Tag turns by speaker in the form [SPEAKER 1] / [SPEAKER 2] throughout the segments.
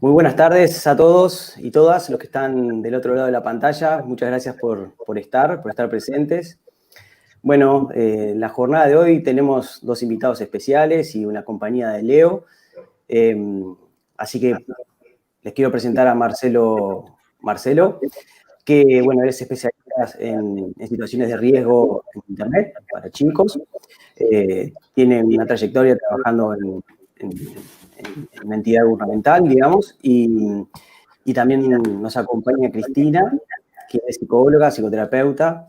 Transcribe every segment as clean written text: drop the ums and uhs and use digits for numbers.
[SPEAKER 1] Muy buenas tardes a todos y todas los que están del otro lado de la pantalla. Muchas gracias por estar presentes. Bueno, la jornada de hoy tenemos dos invitados especiales y una compañía de Leo. Así que les quiero presentar a Marcelo, que bueno, es especialista en situaciones de riesgo en Internet para chicos. Tiene una trayectoria trabajando en una entidad gubernamental, digamos, y también nos acompaña Cristina, que es psicóloga, psicoterapeuta,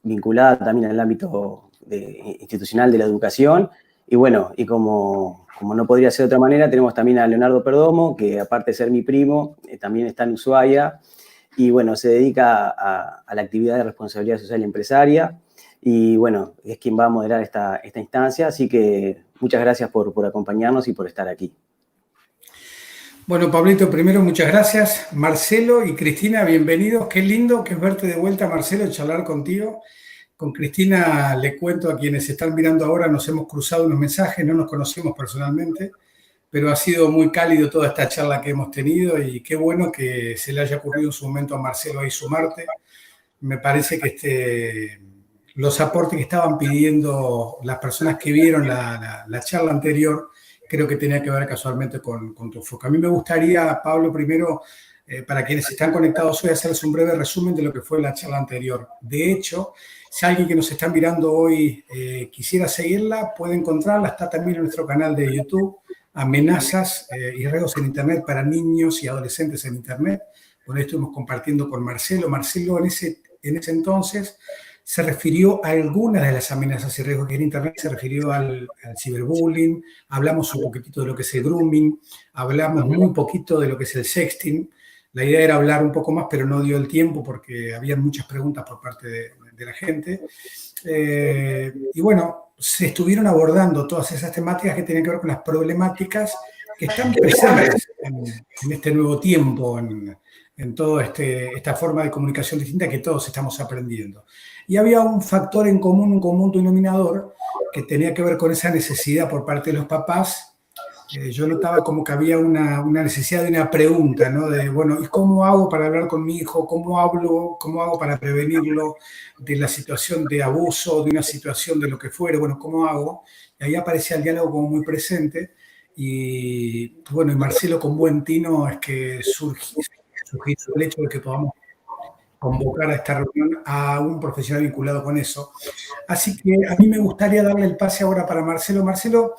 [SPEAKER 1] vinculada también al ámbito institucional de la educación. Y bueno, y como no podría ser de otra manera, tenemos también a Leonardo Perdomo, que aparte de ser mi primo, también está en Ushuaia, y bueno, se dedica a la actividad de responsabilidad social y empresaria, y bueno, es quien va a moderar esta instancia, así que muchas gracias por acompañarnos y por estar aquí.
[SPEAKER 2] Bueno, Pablito, primero muchas gracias. Marcelo y Cristina, bienvenidos. Qué lindo que es verte de vuelta, Marcelo, y charlar contigo. Con Cristina le cuento a quienes están mirando ahora, nos hemos cruzado unos mensajes, no nos conocemos personalmente, pero ha sido muy cálido toda esta charla que hemos tenido y qué bueno que se le haya ocurrido en su momento a Marcelo ahí sumarte. Me parece que los aportes que estaban pidiendo las personas que vieron la charla anterior, creo que tenía que ver casualmente con tu enfoque. A mí me gustaría, Pablo, primero, para quienes están conectados hoy, hacerles un breve resumen de lo que fue la charla anterior. De hecho, si alguien que nos está mirando hoy quisiera seguirla, puede encontrarla. Está también en nuestro canal de YouTube, Amenazas y Riesgos en Internet para niños y adolescentes en Internet. Por ahí estuvimos compartiendo con Marcelo. Marcelo en ese entonces se refirió a algunas de las amenazas y riesgos que hay en Internet, se refirió al ciberbullying, hablamos un poquitito de lo que es el grooming, hablamos muy poquito de lo que es el sexting. La idea era hablar un poco más, pero no dio el tiempo porque había muchas preguntas por parte de la gente. Y bueno, se estuvieron abordando todas esas temáticas que tienen que ver con las problemáticas que están presentes en este nuevo tiempo, en toda esta forma de comunicación distinta que todos estamos aprendiendo. Y había un factor en común, un común denominador, que tenía que ver con esa necesidad por parte de los papás. Yo notaba como que había una necesidad de una pregunta, ¿no? De, bueno, ¿y cómo hago para hablar con mi hijo? ¿Cómo hago para prevenirlo de la situación de abuso, de una situación de lo que fuere? Bueno, ¿cómo hago? Y ahí aparecía el diálogo como muy presente. Y bueno, y Marcelo con buen tino es que surgió el hecho de que podamos convocar a esta reunión a un profesional vinculado con eso. Así que a mí me gustaría darle el pase ahora para Marcelo. Marcelo,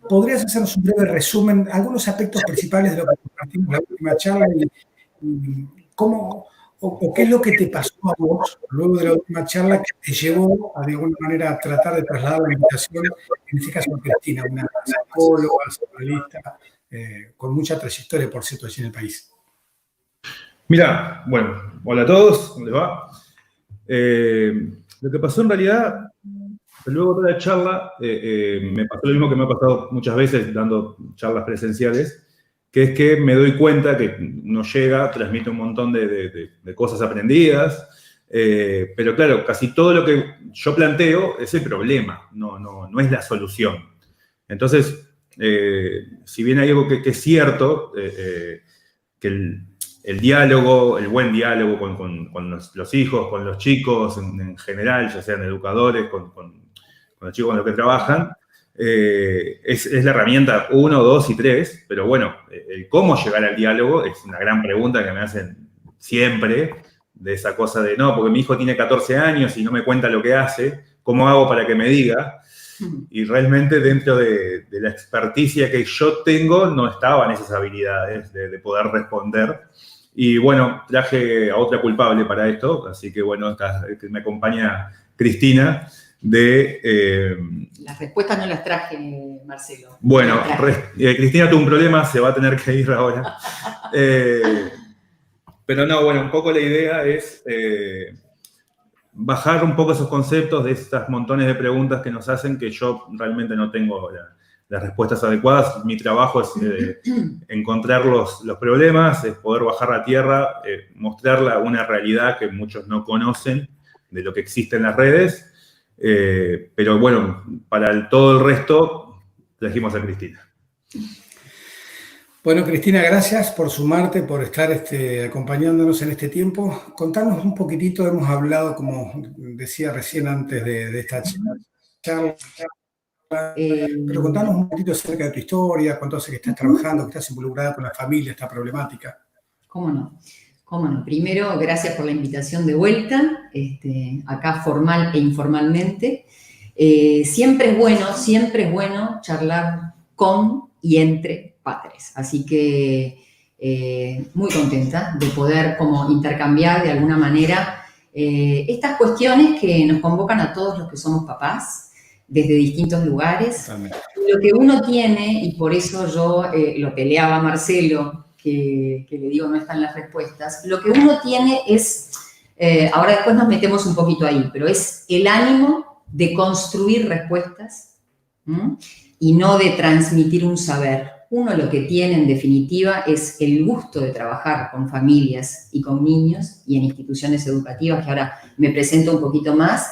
[SPEAKER 2] ¿podrías hacernos un breve resumen, algunos aspectos principales de lo que compartimos en la última charla y cómo o qué es lo que te pasó a vos luego de la última charla que te llevó a de alguna manera a tratar de trasladar la invitación, en este caso a Cristina, una psicóloga, psicoanalista, con mucha trayectoria, por cierto, allí en el país?
[SPEAKER 3] Mira, bueno, hola a todos, ¿cómo les va? Lo que pasó en realidad, luego de la charla, me pasó lo mismo que me ha pasado muchas veces dando charlas presenciales, que es que me doy cuenta que uno llega, transmite un montón de cosas aprendidas, pero claro, casi todo lo que yo planteo es el problema, no es la solución. Entonces, si bien hay algo que es cierto, que el diálogo, el buen diálogo con los hijos, con los chicos en general, ya sean educadores, con los chicos con los que trabajan, es la herramienta 1, 2 y 3, pero bueno, el cómo llegar al diálogo es una gran pregunta que me hacen siempre, de esa cosa de, no, porque mi hijo tiene 14 años y no me cuenta lo que hace, ¿cómo hago para que me diga? Y realmente dentro de la experticia que yo tengo no estaban esas habilidades de poder responder. Y bueno, traje a otra culpable para esto, así que bueno, me acompaña Cristina
[SPEAKER 4] Las respuestas no las traje, Marcelo.
[SPEAKER 3] Bueno, Cristina tuvo un problema, se va a tener que ir ahora. Pero no, bueno, un poco la idea es bajar un poco esos conceptos de estas montones de preguntas que nos hacen que yo realmente no tengo las respuestas adecuadas. Mi trabajo es encontrar los problemas, es poder bajar a tierra, mostrar una realidad que muchos no conocen de lo que existe en las redes. Pero bueno, para todo el resto, trajimos a Cristina.
[SPEAKER 2] Bueno, Cristina, gracias por sumarte, por estar acompañándonos en este tiempo. Contanos un poquitito, hemos hablado, como decía recién antes de esta charla, pero contanos un poquitito acerca de tu historia, cuánto hace que estás trabajando, que estás involucrada con la familia, esta problemática.
[SPEAKER 4] ¿Cómo no? ¿Cómo no? Primero, gracias por la invitación de vuelta, acá formal e informalmente. Siempre es bueno charlar con y entre padres. Así que muy contenta de poder como intercambiar de alguna manera estas cuestiones que nos convocan a todos los que somos papás desde distintos lugares.
[SPEAKER 2] Totalmente.
[SPEAKER 4] Lo que uno tiene, y por eso yo lo peleaba a Marcelo, que le digo no están las respuestas, lo que uno tiene es, ahora después nos metemos un poquito ahí, pero es el ánimo de construir respuestas y no de transmitir un saber. Uno lo que tiene en definitiva es el gusto de trabajar con familias y con niños y en instituciones educativas, que ahora me presento un poquito más,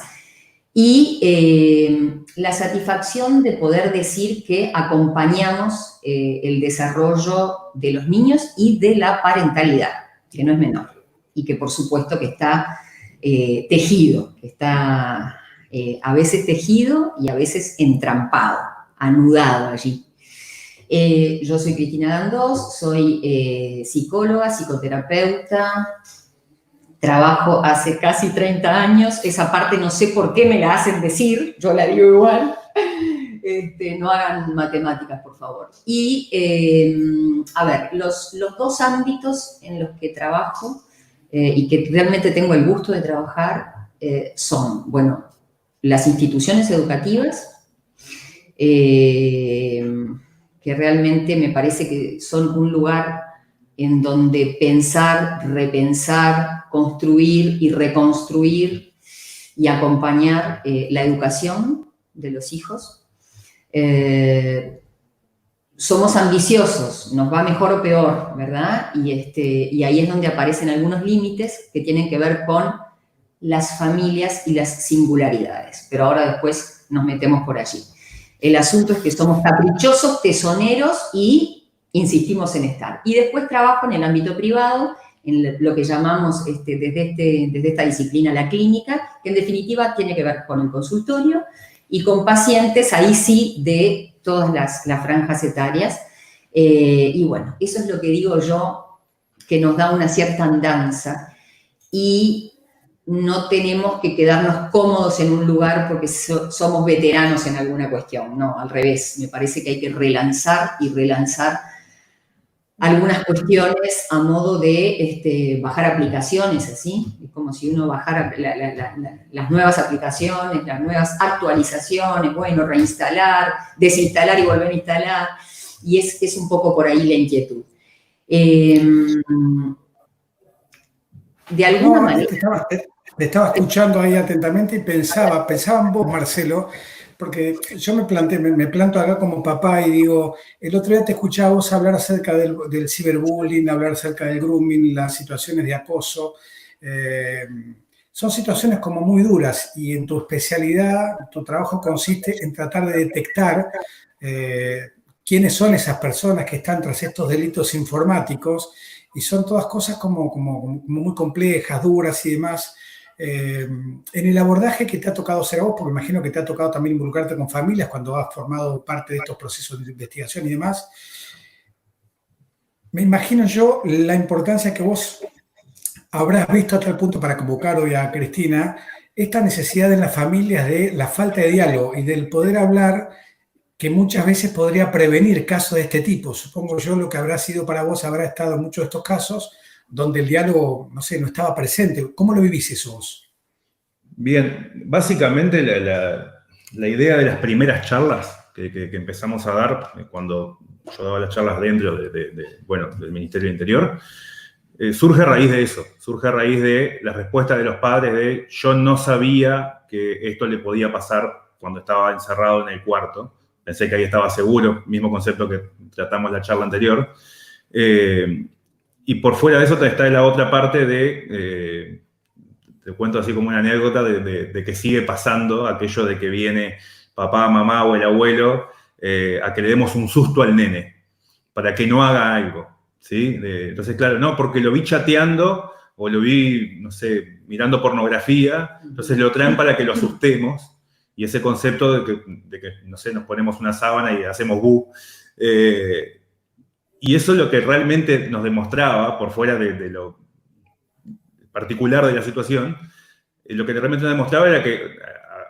[SPEAKER 4] y la satisfacción de poder decir que acompañamos el desarrollo de los niños y de la parentalidad, que no es menor, y que por supuesto que está tejido, que está a veces tejido y a veces entrampado, anudado allí. Yo soy Cristina Dandós, soy psicóloga, psicoterapeuta, trabajo hace casi 30 años, esa parte no sé por qué me la hacen decir, yo la digo igual, no hagan matemáticas, por favor. Y, a ver, los dos ámbitos en los que trabajo y que realmente tengo el gusto de trabajar son, bueno, las instituciones educativas, que realmente me parece que son un lugar en donde pensar, repensar, construir y reconstruir y acompañar la educación de los hijos. Somos ambiciosos, nos va mejor o peor, ¿verdad? Y ahí es donde aparecen algunos límites que tienen que ver con las familias y las singularidades. Pero ahora después nos metemos por allí. El asunto es que somos caprichosos, tesoneros y insistimos en estar. Y después trabajo en el ámbito privado, en lo que llamamos desde esta disciplina la clínica, que en definitiva tiene que ver con el consultorio y con pacientes, ahí sí, de todas las franjas etarias. Y bueno, eso es lo que digo yo, que nos da una cierta andanza y no tenemos que quedarnos cómodos en un lugar porque somos veteranos en alguna cuestión. No, al revés, me parece que hay que relanzar y relanzar algunas cuestiones a modo de bajar aplicaciones, así. Es como si uno bajara las nuevas aplicaciones, las nuevas actualizaciones, bueno, reinstalar, desinstalar y volver a instalar. Y es un poco por ahí la inquietud. De alguna manera...
[SPEAKER 2] Te estaba escuchando ahí atentamente y pensaba en vos, Marcelo, porque yo me planto acá como papá y digo, el otro día te escuchaba vos hablar acerca del ciberbullying, hablar acerca del grooming, las situaciones de acoso. Son situaciones como muy duras y en tu especialidad, tu trabajo consiste en tratar de detectar quiénes son esas personas que están tras estos delitos informáticos y son todas cosas como muy complejas, duras y demás. En el abordaje que te ha tocado hacer a vos, porque imagino que te ha tocado también involucrarte con familias cuando has formado parte de estos procesos de investigación y demás, me imagino yo la importancia que vos habrás visto hasta el punto para convocar hoy a Cristina, esta necesidad en las familias de la falta de diálogo y del poder hablar que muchas veces podría prevenir casos de este tipo. Supongo yo lo que habrá sido para vos habrá estado en muchos de estos casos donde el diálogo, no sé, no estaba presente. ¿Cómo lo vivís eso vos?
[SPEAKER 3] Bien, básicamente la idea de las primeras charlas que empezamos a dar cuando yo daba las charlas dentro del Ministerio del Interior, surge a raíz de eso, surge a raíz de la respuesta de los padres de yo no sabía que esto le podía pasar cuando estaba encerrado en el cuarto, pensé que ahí estaba seguro, mismo concepto que tratamos en la charla anterior, y por fuera de eso está la otra parte te cuento así como una anécdota de que sigue pasando aquello de que viene papá, mamá o el abuelo a que le demos un susto al nene. para que no haga algo, ¿sí? Entonces, claro, no, porque lo vi chateando o lo vi, no sé, mirando pornografía, entonces lo traen para que lo asustemos, y ese concepto de que no sé, nos ponemos una sábana y hacemos bu. Y eso es lo que realmente nos demostraba, por fuera de lo particular de la situación, lo que realmente nos demostraba era que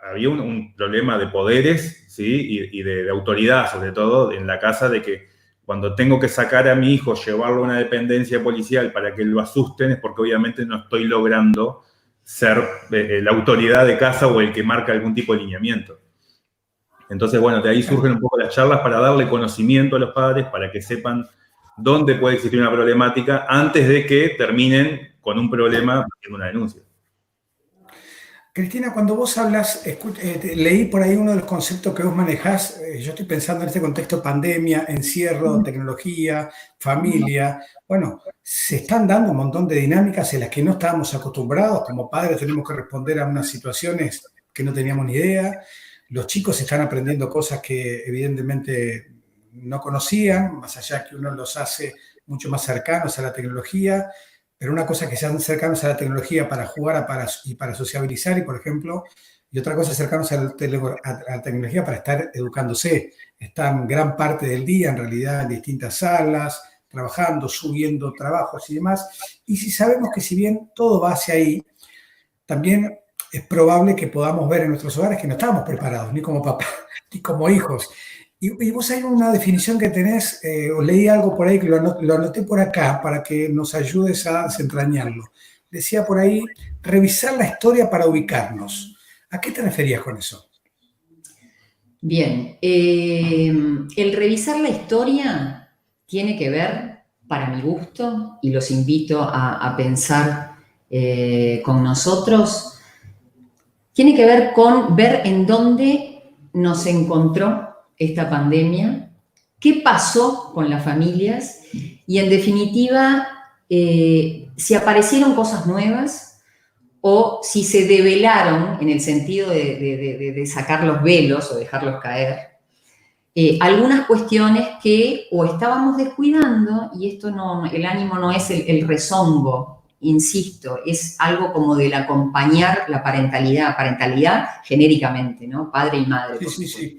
[SPEAKER 3] había un problema de poderes, ¿sí? Y de autoridad, sobre todo, en la casa, de que cuando tengo que sacar a mi hijo, llevarlo a una dependencia policial para que lo asusten, es porque obviamente no estoy logrando ser la autoridad de casa o el que marca algún tipo de lineamiento. Entonces, bueno, de ahí surgen un poco las charlas para darle conocimiento a los padres, para que sepan dónde puede existir una problemática antes de que terminen con un problema haciendo una denuncia.
[SPEAKER 2] Cristina, cuando vos hablas, leí por ahí uno de los conceptos que vos manejás, yo estoy pensando en este contexto pandemia, encierro, tecnología, familia. Bueno, se están dando un montón de dinámicas en las que no estábamos acostumbrados. Como padres tenemos que responder a unas situaciones que no teníamos ni idea. Los chicos están aprendiendo cosas que evidentemente no conocían, más allá que uno los hace mucho más cercanos a la tecnología. Pero una cosa es que sean cercanos a la tecnología para jugar y para sociabilizar, y por ejemplo, y otra cosa es cercanos a la tecnología para estar educándose. Están gran parte del día, en realidad, en distintas salas, trabajando, subiendo trabajos y demás. Y si sabemos que si bien todo va hacia ahí, también es probable que podamos ver en nuestros hogares que no estamos preparados, ni como papás, ni como hijos. Y vos hay una definición que tenés, o leí algo por ahí que lo anoté por acá para que nos ayudes a desentrañarlo. Decía por ahí, revisar la historia para ubicarnos. ¿A qué te referías con eso?
[SPEAKER 4] Bien, el revisar la historia tiene que ver, para mi gusto, y los invito a pensar con nosotros, tiene que ver con ver en dónde nos encontró esta pandemia, qué pasó con las familias y, en definitiva, si aparecieron cosas nuevas o si se develaron, en el sentido de sacar los velos o dejarlos caer, algunas cuestiones que o estábamos descuidando, y esto no, el ánimo no es el rezongo, insisto, es algo como del acompañar la parentalidad genéricamente, ¿no? Padre y madre.
[SPEAKER 2] Sí.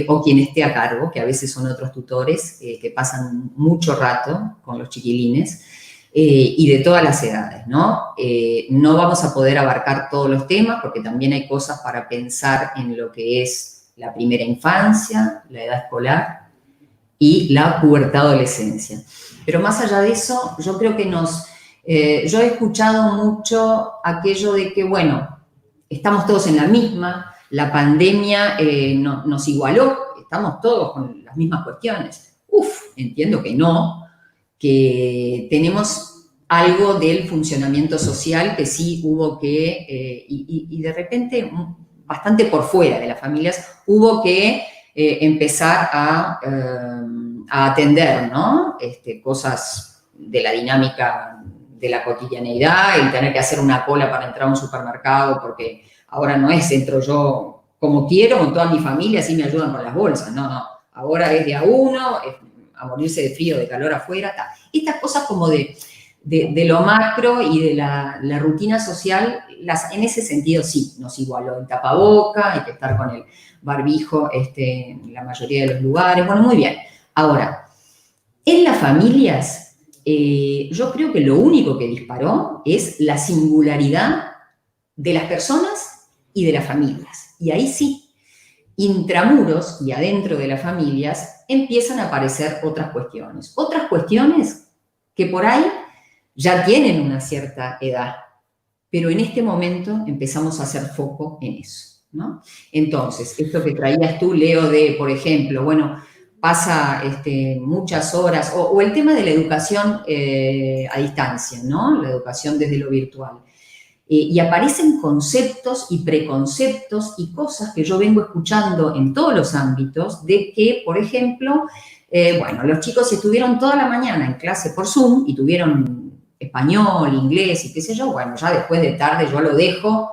[SPEAKER 4] O quien esté a cargo, que a veces son otros tutores que pasan mucho rato con los chiquilines, y de todas las edades, ¿no? No vamos a poder abarcar todos los temas porque también hay cosas para pensar en lo que es la primera infancia, la edad escolar y la pubertad adolescencia. Pero más allá de eso, yo creo que yo he escuchado mucho aquello de que, bueno, estamos todos en la misma, la pandemia nos igualó, estamos todos con las mismas cuestiones. Entiendo que no, que tenemos algo del funcionamiento social que sí hubo que, y de repente, bastante por fuera de las familias, hubo que empezar a atender, ¿no? Cosas de la dinámica de la cotidianeidad, el tener que hacer una cola para entrar a un supermercado porque ahora no es, entro yo como quiero, con toda mi familia, así me ayudan con las bolsas. No. Ahora es de a uno, es a morirse de frío, de calor afuera. Estas cosas como de lo macro y de la rutina social, en ese sentido sí, nos igualó. El tapaboca, hay que estar con el barbijo en la mayoría de los lugares. Bueno, muy bien. Ahora, en las familias, yo creo que lo único que disparó es la singularidad de las personas y de las familias. Y ahí sí, intramuros y adentro de las familias empiezan a aparecer otras cuestiones. Otras cuestiones que por ahí ya tienen una cierta edad, pero en este momento empezamos a hacer foco en eso, ¿no? Entonces, esto que traías tú, Leo, de, por ejemplo, bueno, pasa muchas horas, o el tema de la educación a distancia, ¿no? La educación desde lo virtual. Y aparecen conceptos y preconceptos y cosas que yo vengo escuchando en todos los ámbitos de que, por ejemplo, bueno, los chicos estuvieron toda la mañana en clase por Zoom y tuvieron español, inglés y qué sé yo, bueno, ya después de tarde yo lo dejo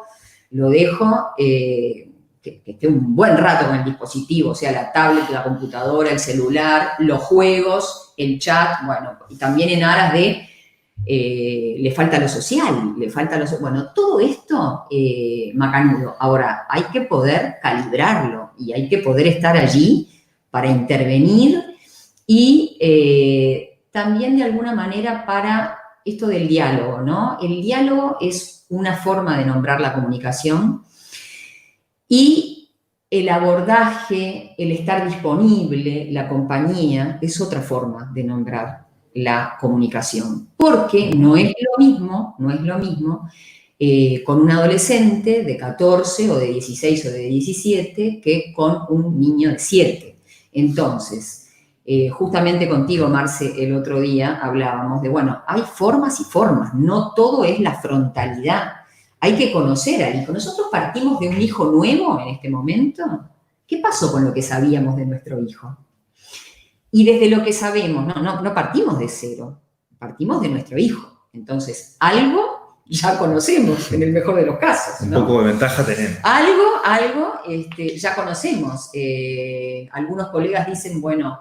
[SPEAKER 4] que esté un buen rato con el dispositivo, o sea, la tablet, la computadora, el celular, los juegos, el chat, bueno, y también en aras de le falta lo social, bueno, todo esto macanudo. Ahora, hay que poder calibrarlo y hay que poder estar allí para intervenir y también de alguna manera para esto del diálogo, ¿no? El diálogo es una forma de nombrar la comunicación y el abordaje, el estar disponible, la compañía, es otra forma de nombrar la comunicación. Porque no es lo mismo con un adolescente de 14 o de 16 o de 17 que con un niño de 7. Entonces, justamente contigo, Marce, el otro día hablábamos de, bueno, hay formas y formas, no todo es la frontalidad. Hay que conocer al hijo. Nosotros partimos de un hijo nuevo en este momento. ¿Qué pasó con lo que sabíamos de nuestro hijo? Y desde lo que sabemos, no partimos de cero, partimos de nuestro hijo. Entonces, algo ya conocemos, en el mejor de los casos, ¿no?
[SPEAKER 3] Un poco de ventaja tenemos.
[SPEAKER 4] Algo ya conocemos. Algunos colegas dicen, bueno,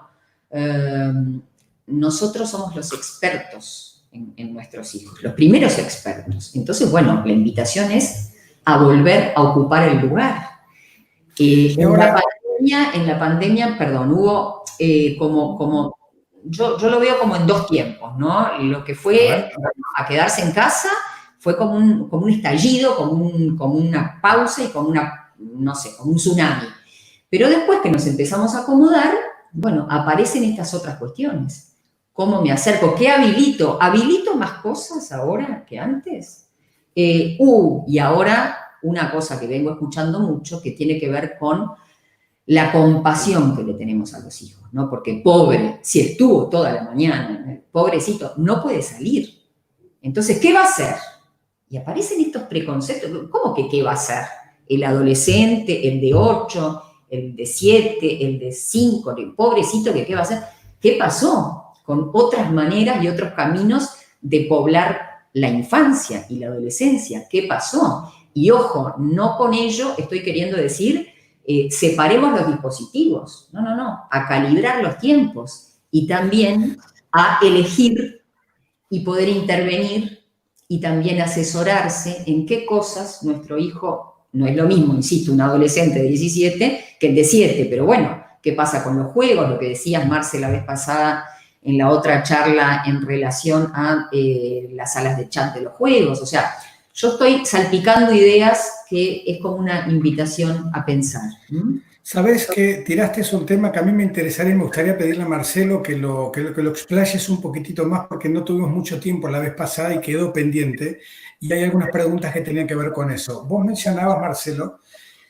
[SPEAKER 4] nosotros somos los expertos en nuestros hijos, los primeros expertos. Entonces, bueno, la invitación es a volver a ocupar el lugar. En la pandemia, hubo como yo lo veo como en dos tiempos, ¿no? Lo que fue a quedarse en casa fue como un estallido, como una pausa y como un tsunami. Pero después que nos empezamos a acomodar, bueno, aparecen estas otras cuestiones. ¿Cómo me acerco? ¿Qué habilito? ¿Habilito más cosas ahora que antes? Y ahora una cosa que vengo escuchando mucho que tiene que ver con la compasión que le tenemos a los hijos, ¿no? Porque pobre, si estuvo toda la mañana, pobrecito, no puede salir. Entonces, ¿qué va a hacer? Y aparecen estos preconceptos. ¿Cómo que qué va a hacer? El adolescente, el de 8, el de 7, el de 5, el pobrecito, que qué va a hacer. ¿Qué pasó con otras maneras y otros caminos de poblar la infancia y la adolescencia? ¿Qué pasó? Y ojo, no con ello estoy queriendo decir separemos los dispositivos. No, a calibrar los tiempos y también a elegir y poder intervenir y también asesorarse en qué cosas nuestro hijo, no es lo mismo, insisto, un adolescente de 17 que el de 7, pero bueno, ¿qué pasa con los juegos? Lo que decías, Marce, la vez pasada en la otra charla en relación a las salas de chat de los juegos. O sea, yo estoy salpicando ideas que es como una invitación a pensar.
[SPEAKER 2] Sabes que tiraste un tema que a mí me interesaría y me gustaría pedirle a Marcelo que lo explayes un poquitito más porque no tuvimos mucho tiempo la vez pasada y quedó pendiente y hay algunas preguntas que tenían que ver con eso. Vos mencionabas, Marcelo,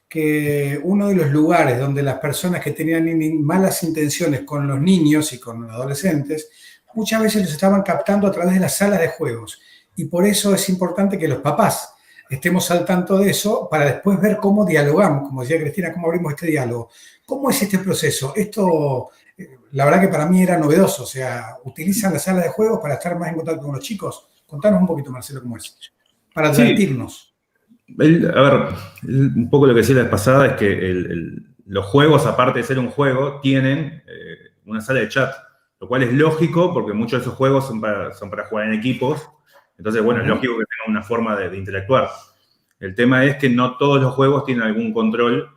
[SPEAKER 2] que uno de los lugares donde las personas que tenían malas intenciones con los niños y con los adolescentes muchas veces los estaban captando a través de las salas de juegos y por eso es importante que los papás estemos al tanto de eso para después ver cómo dialogamos, como decía Cristina, cómo abrimos este diálogo. ¿Cómo es este proceso? Esto, la verdad que para mí era novedoso, o sea, ¿utilizan la sala de juegos para estar más en contacto con los chicos? Contanos un poquito, Marcelo, cómo es, para advertirnos.
[SPEAKER 3] Sí. A ver, un poco lo que decía la vez pasada es que los juegos, aparte de ser un juego, tienen una sala de chat, lo cual es lógico porque muchos de esos juegos son para jugar en equipos. Entonces, bueno, es lógico que tengan una forma de interactuar. El tema es que no todos los juegos tienen algún control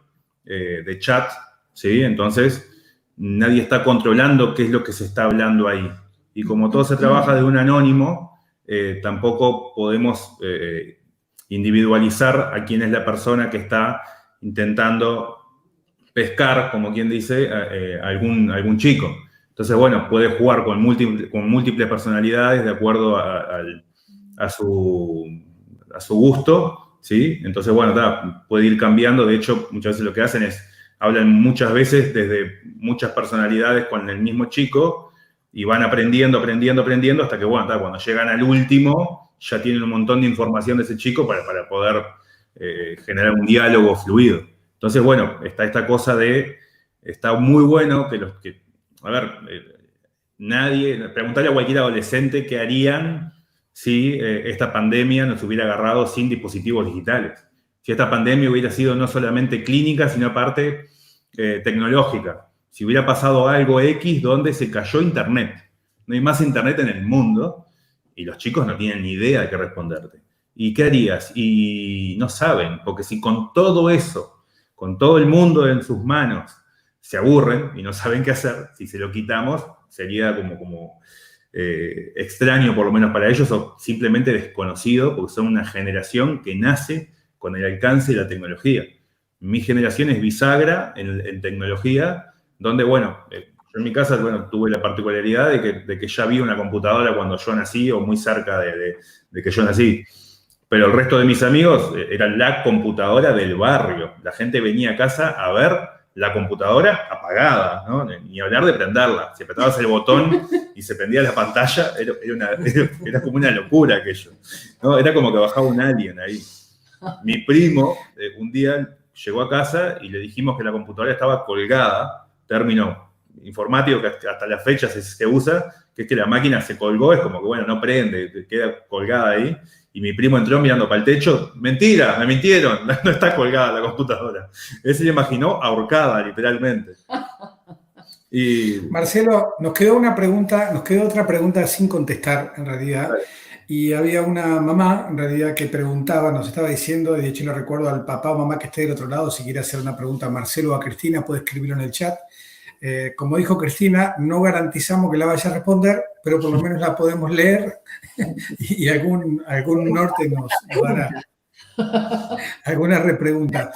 [SPEAKER 3] de chat, ¿sí? Entonces, nadie está controlando qué es lo que se está hablando ahí. Y como todo se trabaja de un anónimo, tampoco podemos individualizar a quién es la persona que está intentando pescar, como quien dice, algún chico. Entonces, bueno, puede jugar con múltiples personalidades de acuerdo a su gusto, ¿sí? Entonces, bueno, puede ir cambiando. De hecho, muchas veces lo que hacen es, hablan muchas veces desde muchas personalidades con el mismo chico y van aprendiendo hasta que, bueno, cuando llegan al último, ya tienen un montón de información de ese chico para poder generar un diálogo fluido. Entonces, bueno, está esta cosa está muy bueno preguntarle a cualquier adolescente qué harían si esta pandemia nos hubiera agarrado sin dispositivos digitales. Si esta pandemia hubiera sido no solamente clínica, sino aparte tecnológica. Si hubiera pasado algo X donde se cayó Internet. no hay más internet en el mundo y los chicos no tienen ni idea de qué responderte. ¿Y qué harías? Y no saben, porque si con todo eso, con todo el mundo en sus manos, se aburren y no saben qué hacer, si se lo quitamos, sería como extraño por lo menos para ellos o simplemente desconocido, porque son una generación que nace con el alcance de la tecnología. Mi generación es bisagra en tecnología, donde, bueno, yo en mi casa, bueno, tuve la particularidad de que ya había una computadora cuando yo nací o muy cerca de que yo nací. Pero el resto de mis amigos era la computadora del barrio. La gente venía a casa a ver la computadora apagada, ¿no? Ni hablar de prenderla. Si apretabas el botón y se prendía la pantalla, era como una locura aquello, ¿no? Era como que bajaba un alien ahí. Mi primo un día llegó a casa y le dijimos que la computadora estaba colgada, término informático que hasta la fecha se usa, que es que la máquina se colgó, es como que, bueno, no prende, queda colgada ahí. Y mi primo entró mirando para el techo. Mentira, me mintieron, no está colgada la computadora. Él se la imaginó ahorcada, literalmente. Y...
[SPEAKER 2] Marcelo, nos quedó otra pregunta sin contestar, en realidad.
[SPEAKER 3] Vale.
[SPEAKER 2] Y había una mamá, en realidad, que preguntaba, nos estaba diciendo, de hecho le recuerdo al papá o mamá que esté del otro lado, si quiere hacer una pregunta a Marcelo o a Cristina, puede escribirlo en el chat. Como dijo Cristina, no garantizamos que la vaya a responder, pero por lo menos la podemos leer y algún norte nos dará alguna repregunta.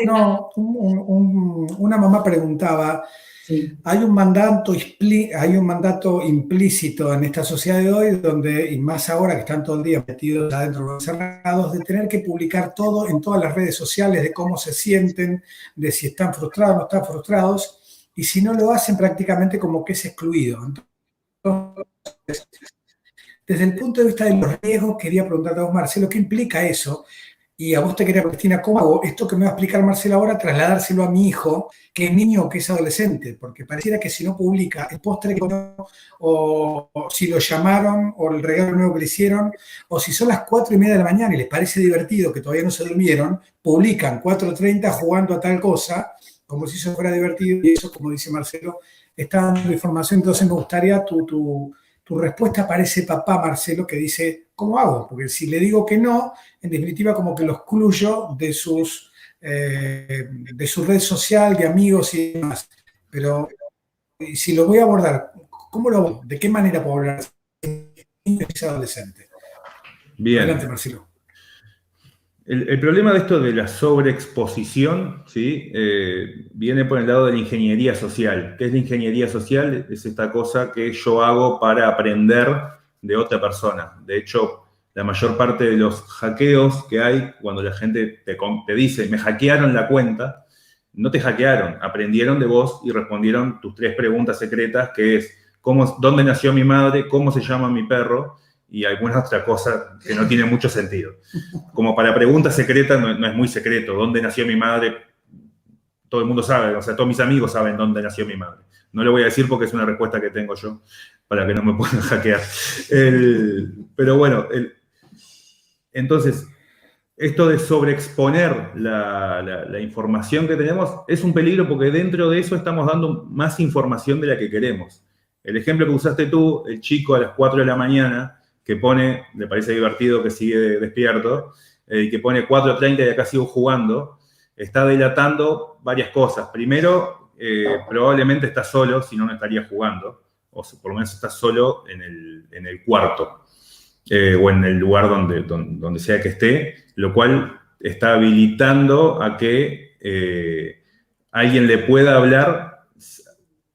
[SPEAKER 2] No, una mamá preguntaba, sí. Hay un mandato implícito en esta sociedad de hoy, donde, y más ahora que están todo el día metidos adentro encerrados, de tener que publicar todo en todas las redes sociales, de cómo se sienten, de si están frustrados o no están frustrados. Y si no lo hacen, prácticamente como que es excluido. Entonces, desde el punto de vista de los riesgos, quería preguntarte a vos, Marcelo, ¿qué implica eso? Y a vos te quería, Cristina, ¿cómo hago esto que me va a explicar Marcelo ahora, trasladárselo a mi hijo, que es niño o que es adolescente? Porque pareciera que si no publica el postre que comió, o si lo llamaron, o el regalo nuevo que le hicieron, o si son las 4:30 de la mañana y les parece divertido, que todavía no se durmieron, publican 4:30 jugando a tal cosa, como si eso fuera divertido, y eso, como dice Marcelo, está dando información. Entonces me gustaría tu respuesta para ese papá, Marcelo, que dice, ¿cómo hago? Porque si le digo que no, en definitiva como que lo excluyo de su red social, de amigos y demás. Pero si lo voy a abordar, ¿cómo lo hago? ¿De qué manera puedo hablar niño y adolescente?
[SPEAKER 3] Bien.
[SPEAKER 2] Adelante, Marcelo.
[SPEAKER 3] El problema de esto de la sobreexposición, ¿sí? Viene por el lado de la ingeniería social. ¿Qué es la ingeniería social? Es esta cosa que yo hago para aprender de otra persona. De hecho, la mayor parte de los hackeos que hay, cuando la gente te dice, me hackearon la cuenta, no te hackearon, aprendieron de vos y respondieron tus 3 preguntas secretas, que es, ¿dónde nació mi madre? ¿Cómo se llama mi perro? Y alguna otra cosa que no tiene mucho sentido. Como para preguntas secretas no es muy secreto. ¿Dónde nació mi madre? Todo el mundo sabe, o sea, todos mis amigos saben dónde nació mi madre. No le voy a decir porque es una respuesta que tengo yo, para que no me puedan hackear. Pero bueno, entonces, esto de sobreexponer la información que tenemos es un peligro porque dentro de eso estamos dando más información de la que queremos. El ejemplo que usaste tú, el chico a las 4 de la mañana, que pone, le parece divertido que sigue despierto, que pone 4:30 y acá sigo jugando, está delatando varias cosas. Primero, probablemente está solo, si no, no estaría jugando, o por lo menos está solo en el cuarto, o en el lugar donde sea que esté, lo cual está habilitando a que alguien le pueda hablar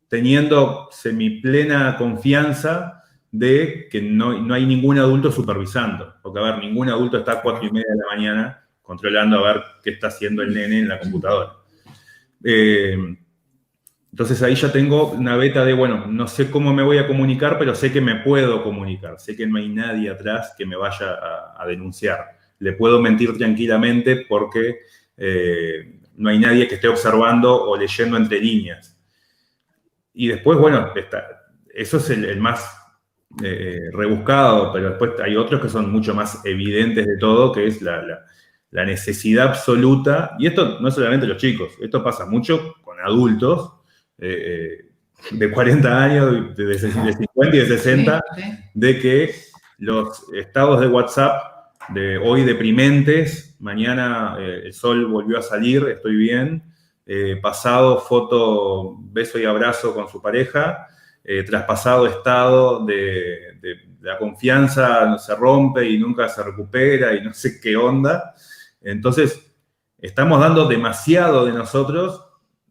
[SPEAKER 3] teniendo semiplena confianza de que no hay ningún adulto supervisando. Porque, a ver, ningún adulto está a 4:30 de la mañana controlando a ver qué está haciendo el nene en la computadora. Entonces ahí ya tengo una beta de, bueno, no sé cómo me voy a comunicar, pero sé que me puedo comunicar. Sé que no hay nadie atrás que me vaya a denunciar. Le puedo mentir tranquilamente porque no hay nadie que esté observando o leyendo entre líneas. Y después, bueno, eso es el más rebuscado, pero después hay otros que son mucho más evidentes de todo, que es la necesidad absoluta, y esto no es solamente los chicos, esto pasa mucho con adultos, de 40 años, de 50 y de 60, de que los estados de WhatsApp de hoy deprimentes, mañana el sol volvió a salir, estoy bien, pasado foto, beso y abrazo con su pareja, traspasado estado de la confianza se rompe y nunca se recupera y no sé qué onda. Entonces, estamos dando demasiado de nosotros.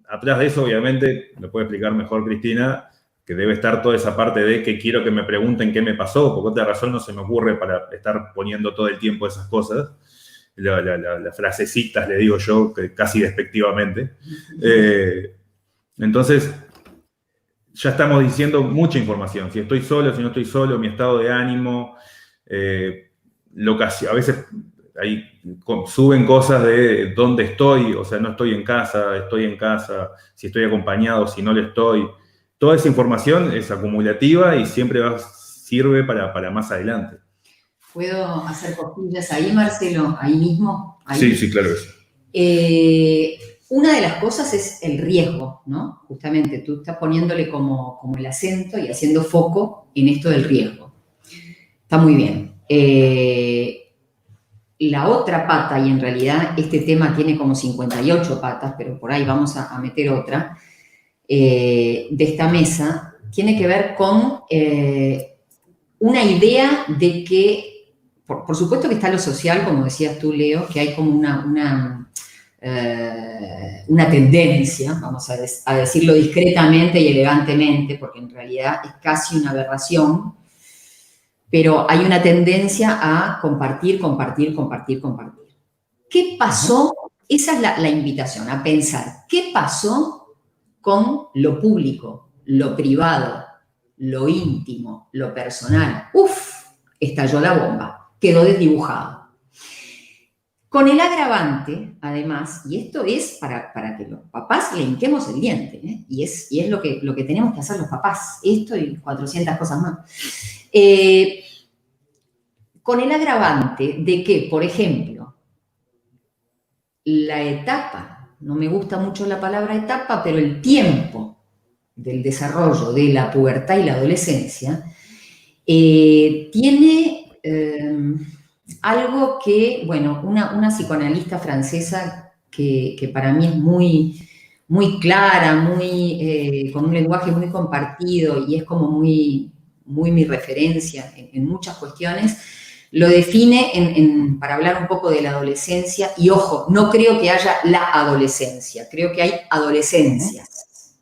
[SPEAKER 3] Atrás de eso, obviamente, lo puede explicar mejor Cristina, que debe estar toda esa parte de que quiero que me pregunten qué me pasó, porque otra razón no se me ocurre para estar poniendo todo el tiempo esas cosas. Las frasecitas, le digo yo, que casi despectivamente. Entonces, ya estamos diciendo mucha información. Si estoy solo, si no estoy solo, mi estado de ánimo, a veces ahí suben cosas de dónde estoy, o sea, no estoy en casa, si estoy acompañado, si no lo estoy. Toda esa información es acumulativa y siempre sirve para más adelante.
[SPEAKER 4] ¿Puedo hacer cosquillas ahí, Marcelo? ¿Ahí mismo? ¿Ahí?
[SPEAKER 3] Sí, claro que sí.
[SPEAKER 4] Una de las cosas es el riesgo, ¿no? Justamente tú estás poniéndole como el acento y haciendo foco en esto del riesgo. Está muy bien. La otra pata, y en realidad este tema tiene como 58 patas, pero por ahí vamos a meter otra, de esta mesa, tiene que ver con una idea de que, por supuesto que está lo social, como decías tú, Leo, que hay como una tendencia, vamos a decirlo discretamente y elegantemente, porque en realidad es casi una aberración, pero hay una tendencia a compartir. ¿Qué pasó? Esa es la invitación, a pensar, ¿qué pasó con lo público, lo privado, lo íntimo, lo personal? Estalló la bomba, quedó desdibujado. Con el agravante, además, y esto es para que los papás le hinquemos el diente, y es lo que tenemos que hacer los papás, esto y 400 cosas más. Con el agravante de que, por ejemplo, la etapa, no me gusta mucho la palabra etapa, pero el tiempo del desarrollo de la pubertad y la adolescencia tiene algo que, bueno, una psicoanalista francesa que para mí es muy clara, con un lenguaje muy compartido y es como muy mi referencia en muchas cuestiones, lo define para hablar un poco de la adolescencia. Y ojo, no creo que haya la adolescencia, creo que hay adolescencias.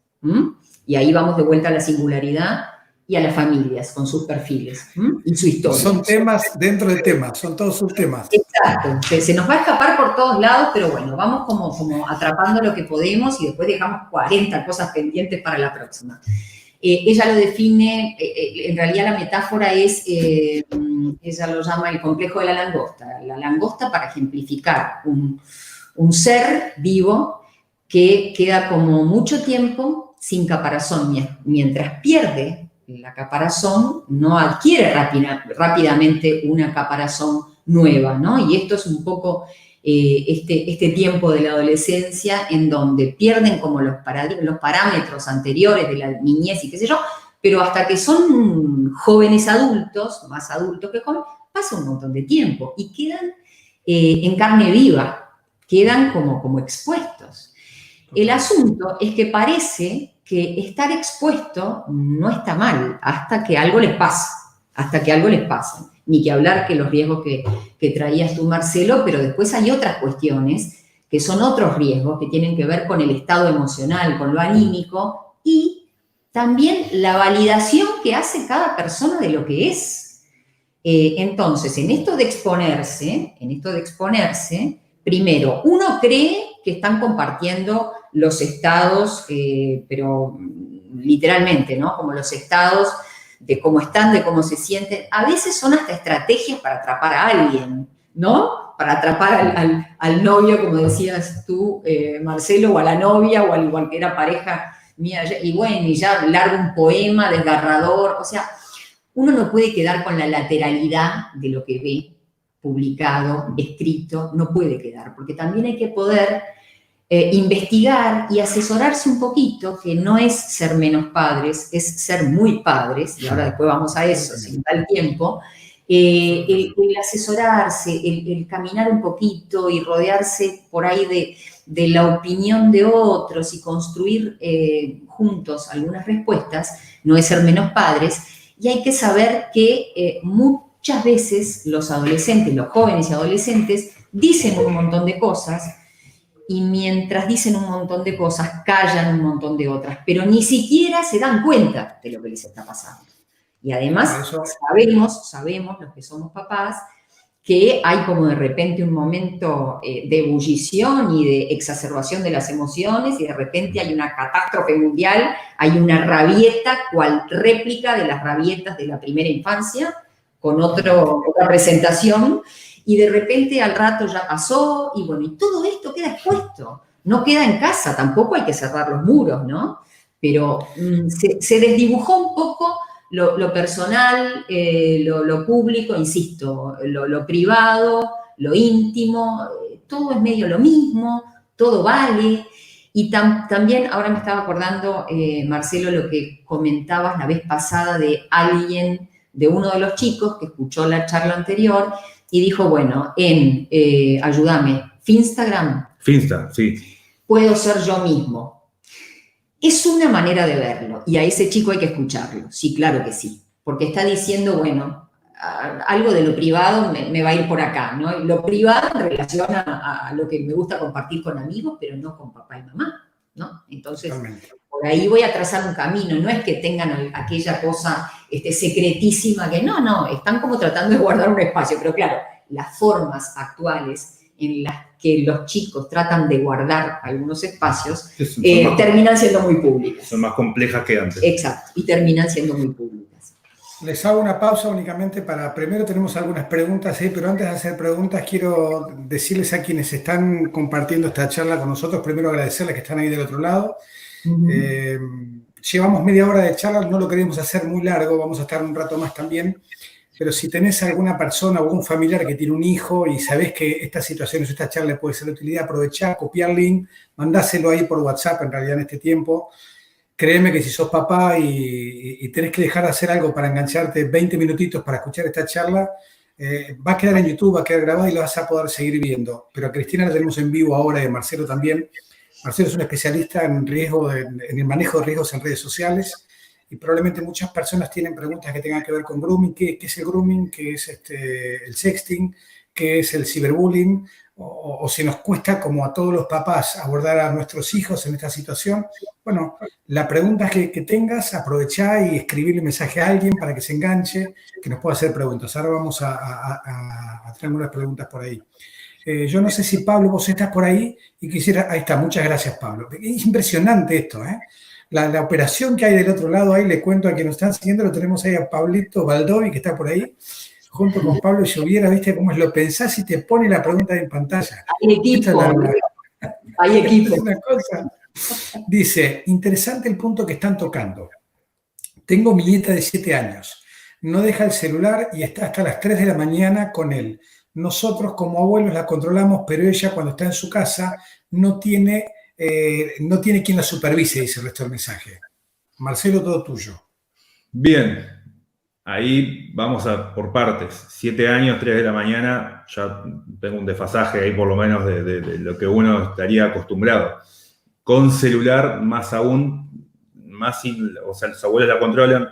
[SPEAKER 4] Y ahí vamos de vuelta a la singularidad y a las familias con sus perfiles y su historia.
[SPEAKER 2] Son temas dentro de temas, son todos subtemas.
[SPEAKER 4] Exacto, se nos va a escapar por todos lados, pero bueno, vamos como atrapando lo que podemos y después dejamos 40 cosas pendientes para la próxima. Ella lo define, en realidad la metáfora es, ella lo llama el complejo de la langosta. La langosta para ejemplificar un ser vivo que queda como mucho tiempo sin caparazón. Mientras pierde la caparazón, no adquiere rápidamente una caparazón nueva, ¿no? Y esto es un poco este tiempo de la adolescencia en donde pierden como los parámetros anteriores de la niñez y qué sé yo, pero hasta que son jóvenes adultos, más adultos que jóvenes, pasa un montón de tiempo y quedan en carne viva, quedan como expuestos. El asunto es que parece que estar expuesto no está mal hasta que algo les pasa, Ni que hablar que los riesgos que traías tú, Marcelo, pero después hay otras cuestiones que son otros riesgos que tienen que ver con el estado emocional, con lo anímico y también la validación que hace cada persona de lo que es. Entonces, en esto de exponerse, primero, uno cree que están compartiendo los estados, pero literalmente, ¿no? Como los estados de cómo están, de cómo se sienten. A veces son hasta estrategias para atrapar a alguien, ¿no? Para atrapar al novio, como decías tú, Marcelo, o a la novia, o al igual que era pareja mía. Y bueno, y ya largo un poema desgarrador. O sea, uno no puede quedar con la lateralidad de lo que ve publicado, escrito, no puede quedar, porque también hay que poder investigar y asesorarse un poquito, que no es ser menos padres, es ser muy padres, y ahora después vamos a eso, si nos da el tiempo, el asesorarse, el caminar un poquito y rodearse por ahí de la opinión de otros y construir juntos algunas respuestas, no es ser menos padres, y hay que saber que muchas veces los adolescentes, los jóvenes y adolescentes, dicen un montón de cosas, y mientras dicen un montón de cosas, callan un montón de otras, pero ni siquiera se dan cuenta de lo que les está pasando. Y además sabemos los que somos papás, que hay como de repente un momento de ebullición y de exacerbación de las emociones, y de repente hay una catástrofe mundial, hay una rabieta, cual réplica de las rabietas de la primera infancia, con otra presentación, y de repente al rato ya pasó, y bueno, y todo esto queda expuesto, no queda en casa, tampoco hay que cerrar los muros, ¿no? Pero se desdibujó un poco lo personal, lo público, insisto, lo privado, lo íntimo, todo es medio lo mismo, todo vale. Y también, ahora me estaba acordando, Marcelo, lo que comentabas la vez pasada de alguien, de uno de los chicos que escuchó la charla anterior y dijo, bueno, ayúdame, Finstagram.
[SPEAKER 3] Finsta, sí.
[SPEAKER 4] Puedo ser yo mismo. Es una manera de verlo, y a ese chico hay que escucharlo, sí, claro que sí, porque está diciendo, bueno, algo de lo privado me va a ir por acá, ¿no? Lo privado en relación a lo que me gusta compartir con amigos, pero no con papá y mamá, ¿no? Entonces, por ahí voy a trazar un camino, no es que tengan aquella cosa secretísima que no, están como tratando de guardar un espacio, pero claro, las formas actuales en las que los chicos tratan de guardar algunos espacios, terminan siendo muy públicas.
[SPEAKER 3] Son más complejas que antes.
[SPEAKER 4] Exacto, y terminan siendo muy públicas.
[SPEAKER 2] Les hago una pausa únicamente primero tenemos algunas preguntas, pero antes de hacer preguntas quiero decirles a quienes están compartiendo esta charla con nosotros, primero agradecerles que están ahí del otro lado. Llevamos media hora de charla, no lo queremos hacer muy largo, vamos a estar un rato más también. Pero si tenés alguna persona o algún familiar que tiene un hijo y sabés que estas situaciones, esta charla le puede ser de utilidad, aprovechá, copiar el link, mandáselo ahí por WhatsApp en realidad en este tiempo. Créeme que si sos papá y tenés que dejar de hacer algo para engancharte 20 minutitos para escuchar esta charla, va a quedar en YouTube, va a quedar grabada y lo vas a poder seguir viendo. Pero a Cristina la tenemos en vivo ahora y a Marcelo también. Marcelo es un especialista en el manejo de riesgos en redes sociales. Y probablemente muchas personas tienen preguntas que tengan que ver con grooming. ¿Qué es el grooming? ¿Qué es el sexting? ¿Qué es el ciberbullying? O si nos cuesta, como a todos los papás, abordar a nuestros hijos en esta situación. Bueno, la pregunta que tengas, aprovechá y escribirle mensaje a alguien para que se enganche, que nos pueda hacer preguntas. Ahora vamos a tener unas preguntas por ahí. Yo no sé si, Pablo, vos estás por ahí y quisiera... Ahí está, muchas gracias, Pablo. Es impresionante esto, ¿eh? La operación que hay del otro lado, ahí le cuento a quien nos están siguiendo, lo tenemos ahí a Pablito Baldovi, que está por ahí, junto con Pablo Lloviera, ¿viste cómo es? Lo pensás y te pone la pregunta en pantalla.
[SPEAKER 4] Hay equipo. Hay equipo.
[SPEAKER 2] Es una cosa. Dice, interesante el punto que están tocando. Tengo mi nieta de 7 años. No deja el celular y está hasta las 3 de la mañana con él. Nosotros como abuelos la controlamos, pero ella cuando está en su casa no tiene quien la supervise, dice el resto del mensaje. Marcelo, todo tuyo.
[SPEAKER 3] Bien, ahí vamos por partes. 7 años, 3 de la mañana, ya tengo un desfasaje ahí por lo menos de lo que uno estaría acostumbrado. Con celular, más aún, o sea, los abuelos la controlan,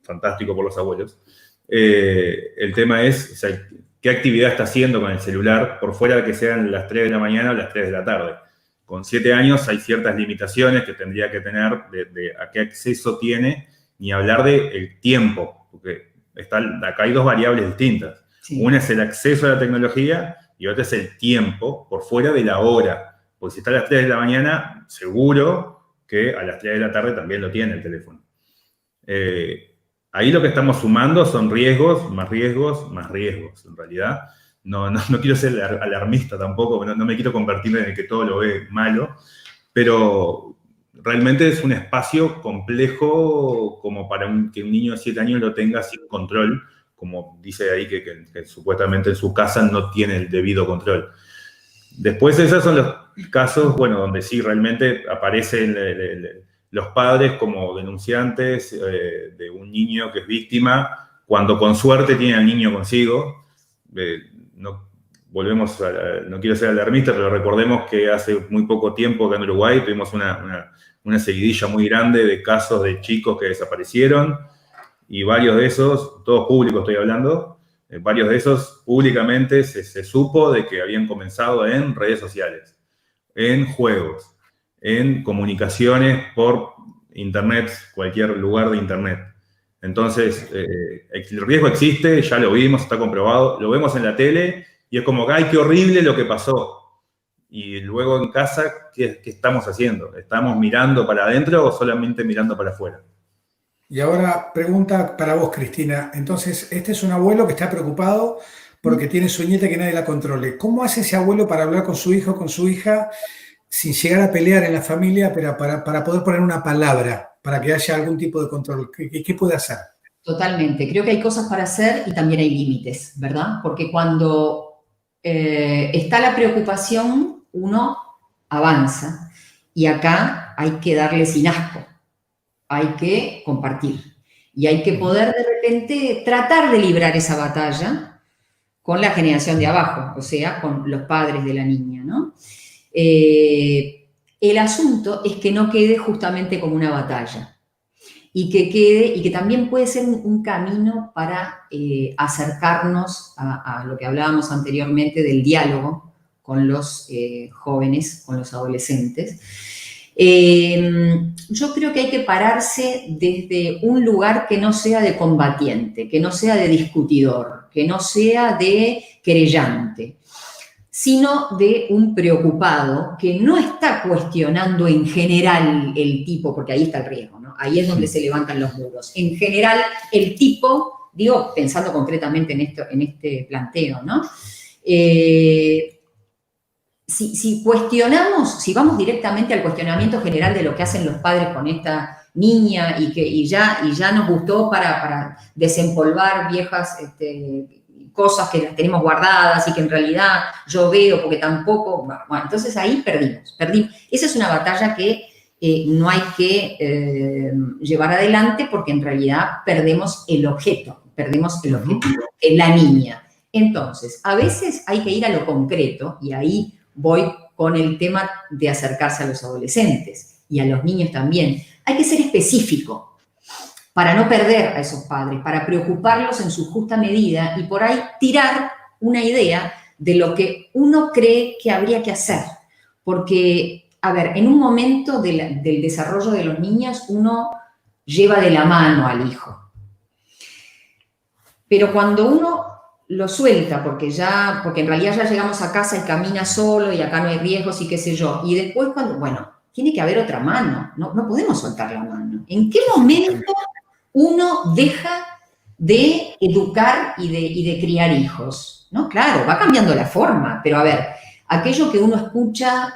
[SPEAKER 3] fantástico por los abuelos. El tema es, o sea, qué actividad está haciendo con el celular, por fuera de que sean las 3 de la mañana o las 3 de la tarde. Con 7 años hay ciertas limitaciones que tendría que tener de a qué acceso tiene, ni hablar del tiempo, porque acá hay 2 variables distintas. Sí. Una es el acceso a la tecnología y otra es el tiempo, por fuera de la hora. Porque si está a las 3 de la mañana, seguro que a las 3 de la tarde también lo tiene el teléfono. Ahí lo que estamos sumando son riesgos, más riesgos, más riesgos, en realidad. No quiero ser alarmista tampoco, no me quiero convertir en el que todo lo ve malo, pero realmente es un espacio complejo como para que un niño de 7 años lo tenga sin control, como dice ahí que supuestamente en su casa no tiene el debido control. Después esos son los casos, bueno, donde sí realmente aparecen los padres como denunciantes de un niño que es víctima, cuando con suerte tiene al niño consigo. No quiero ser alarmista, pero recordemos que hace muy poco tiempo acá en Uruguay tuvimos una seguidilla muy grande de casos de chicos que desaparecieron, y varios de esos, todos públicos estoy hablando, varios de esos públicamente se supo de que habían comenzado en redes sociales, en juegos, en comunicaciones por internet, cualquier lugar de internet. Entonces, el riesgo existe, ya lo vimos, está comprobado, lo vemos en la tele y es como, ¡ay, qué horrible lo que pasó! Y luego en casa, ¿qué estamos haciendo? ¿Estamos mirando para adentro o solamente mirando para afuera?
[SPEAKER 2] Y ahora, pregunta para vos, Cristina. Entonces, este es un abuelo que está preocupado porque tiene su nieta que nadie la controle. ¿Cómo hace ese abuelo para hablar con su hijo, con su hija, sin llegar a pelear en la familia, pero para poder poner una palabra, para que haya algún tipo de control? ¿Qué puede hacer?
[SPEAKER 4] Totalmente. Creo que hay cosas para hacer y también hay límites, ¿verdad? Porque cuando está la preocupación, uno avanza. Y acá hay que darle sin asco. Hay que compartir. Y hay que poder de repente tratar de librar esa batalla con la generación de abajo, o sea, con los padres de la niña, ¿no? El asunto es que no quede justamente como una batalla y que también puede ser un camino para acercarnos a lo que hablábamos anteriormente del diálogo con los jóvenes, con los adolescentes. Yo creo que hay que pararse desde un lugar que no sea de combatiente, que no sea de discutidor, que no sea de querellante, sino de un preocupado que no está cuestionando en general el tipo, porque ahí está el riesgo, ¿no? Ahí es donde se levantan los muros. En general, el tipo, digo, pensando concretamente en este planteo, ¿no? Si cuestionamos, si vamos directamente al cuestionamiento general de lo que hacen los padres con esta niña y ya nos gustó para desempolvar viejas cosas que las tenemos guardadas y que en realidad yo veo porque tampoco, bueno, entonces ahí perdimos. Esa es una batalla que no hay que llevar adelante porque en realidad perdemos el objetivo, la niña. Entonces, a veces hay que ir a lo concreto y ahí voy con el tema de acercarse a los adolescentes y a los niños también. Hay que ser específico para no perder a esos padres, para preocuparlos en su justa medida y por ahí tirar una idea de lo que uno cree que habría que hacer. Porque, a ver, en un momento del desarrollo de los niños uno lleva de la mano al hijo. Pero cuando uno lo suelta porque en realidad ya llegamos a casa y camina solo y acá no hay riesgos y qué sé yo. Y después tiene que haber otra mano, no podemos soltar la mano. ¿En qué momento uno deja de educar y de criar hijos? ¿No? Claro, va cambiando la forma, pero a ver, aquello que uno escucha,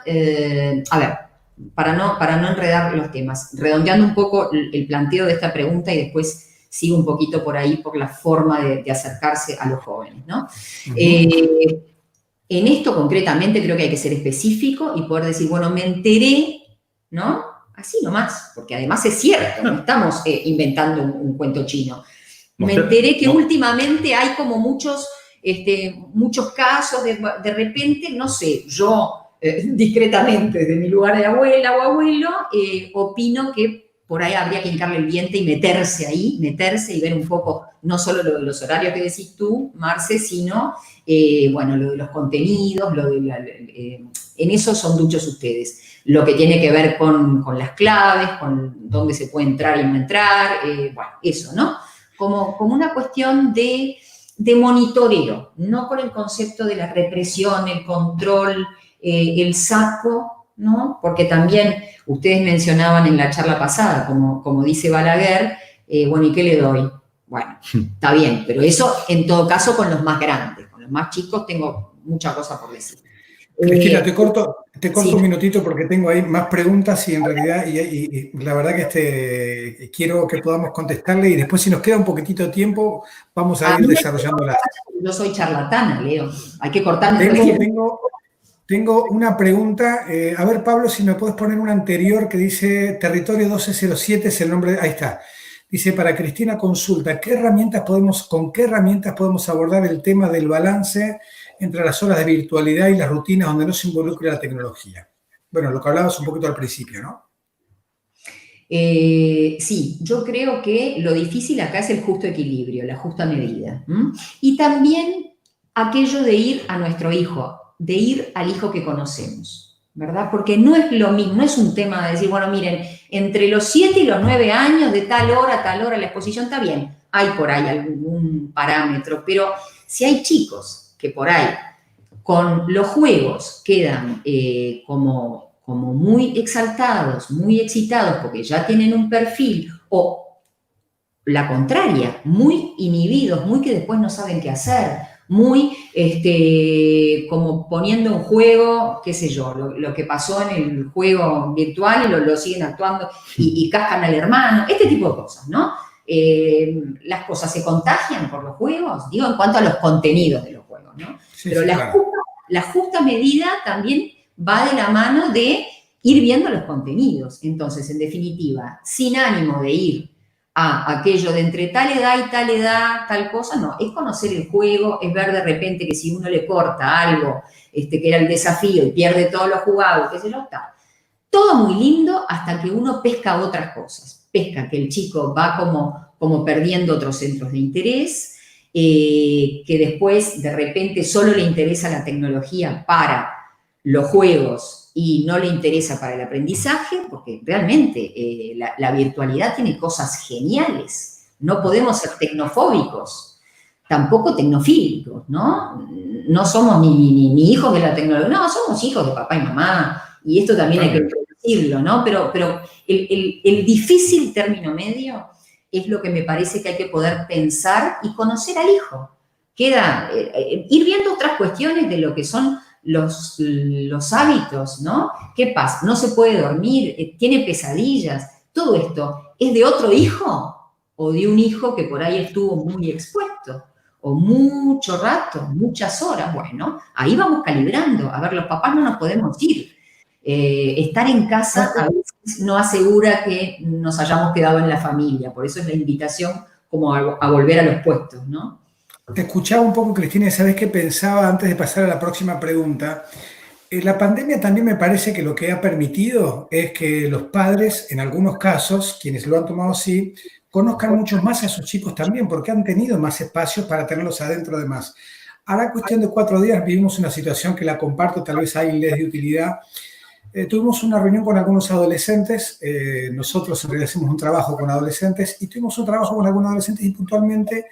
[SPEAKER 4] para no enredar los temas, redondeando un poco el planteo de esta pregunta y después sigo un poquito por ahí por la forma de acercarse a los jóvenes, ¿no? En esto concretamente creo que hay que ser específico y poder decir, bueno, me enteré, ¿no? Así nomás, porque además es cierto, no estamos inventando un cuento chino. Me enteré que últimamente hay como muchos casos, de repente, no sé, yo discretamente desde mi lugar de abuela o abuelo, opino que por ahí habría que hincarle el diente y meterse y ver un poco, no solo lo de los horarios que decís tú, Marce, sino, lo de los contenidos, en eso son duchos ustedes. Lo que tiene que ver con las claves, con dónde se puede entrar y no entrar, eso, ¿no? Como una cuestión de monitoreo, no con el concepto de la represión, el control, el saco, ¿no? Porque también ustedes mencionaban en la charla pasada, como dice Balaguer, ¿y qué le doy? Bueno, está bien, pero eso en todo caso con los más grandes. Con los más chicos tengo mucha cosa por decir.
[SPEAKER 2] Cristina, te corto
[SPEAKER 4] sí.
[SPEAKER 2] Un minutito porque tengo ahí más preguntas y en realidad, y la verdad que quiero que podamos contestarle y después si nos queda un poquitito de tiempo vamos a ir desarrollándolas.
[SPEAKER 4] Yo soy charlatana, Leo. Hay que cortarme.
[SPEAKER 2] Tengo una pregunta. A ver, Pablo, si me puedes poner una anterior que dice Territorio 1207, es el nombre. Ahí está. Dice, para Cristina consulta, ¿con qué herramientas podemos abordar el tema del balance entre las horas de virtualidad y las rutinas donde no se involucre la tecnología? Bueno, lo que hablabas un poquito al principio, ¿no?
[SPEAKER 4] Sí, yo creo que lo difícil acá es el justo equilibrio, la justa medida. Y también aquello de ir a nuestro hijo, de ir al hijo que conocemos, ¿verdad? Porque no es lo mismo, no es un tema de decir, bueno, miren, entre los 7 y los 9 años, de tal hora a tal hora, la exposición está bien, hay por ahí algún parámetro, pero si hay chicos que por ahí con los juegos quedan como muy exaltados, muy excitados, porque ya tienen un perfil, o la contraria, muy inhibidos, muy que después no saben qué hacer, muy como poniendo en juego, qué sé yo, lo que pasó en el juego virtual y lo siguen actuando y cascan al hermano, este tipo de cosas, ¿no? Las cosas se contagian por los juegos, digo, en cuanto a los contenidos de los juegos, ¿no?
[SPEAKER 2] Sí,
[SPEAKER 4] pero
[SPEAKER 2] sí,
[SPEAKER 4] la justa medida también va de la mano de ir viendo los contenidos. Entonces, en definitiva, sin ánimo de ir a aquello de entre tal edad, tal cosa, no, es conocer el juego, es ver de repente que si uno le corta algo, que era el desafío y pierde todo lo jugado, qué sé yo, está. Todo muy lindo hasta que uno pesca otras cosas. Pesca que el chico va como perdiendo otros centros de interés, que después de repente solo le interesa la tecnología para los juegos y no le interesa para el aprendizaje, porque realmente la virtualidad tiene cosas geniales. No podemos ser tecnofóbicos, tampoco tecnofílicos, ¿no? No somos ni hijos de la tecnología, no, somos hijos de papá y mamá, y esto también hay que decirlo, ¿no? Pero el difícil término medio es lo que me parece que hay que poder pensar y conocer al hijo. Queda ir viendo otras cuestiones de lo que son los hábitos, ¿no? ¿Qué pasa? No se puede dormir, tiene pesadillas. Todo esto, ¿es de otro hijo o de un hijo que por ahí estuvo muy expuesto? O mucho rato, muchas horas. Bueno, ahí vamos calibrando. A ver, los papás no nos podemos ir. Estar en casa a veces no asegura que nos hayamos quedado en la familia. Por eso es la invitación como a volver a los puestos, ¿no?
[SPEAKER 2] Te escuchaba un poco, Cristina, y ¿sabés qué pensaba antes de pasar a la próxima pregunta? La pandemia también me parece que lo que ha permitido es que los padres, en algunos casos, quienes lo han tomado así, conozcan mucho más a sus chicos también, porque han tenido más espacios para tenerlos adentro de más. Ahora, cuestión de 4 días, vivimos una situación que la comparto, tal vez ahí les de utilidad. Tuvimos una reunión con algunos adolescentes, nosotros realizamos un trabajo con adolescentes y tuvimos un trabajo con algunos adolescentes y puntualmente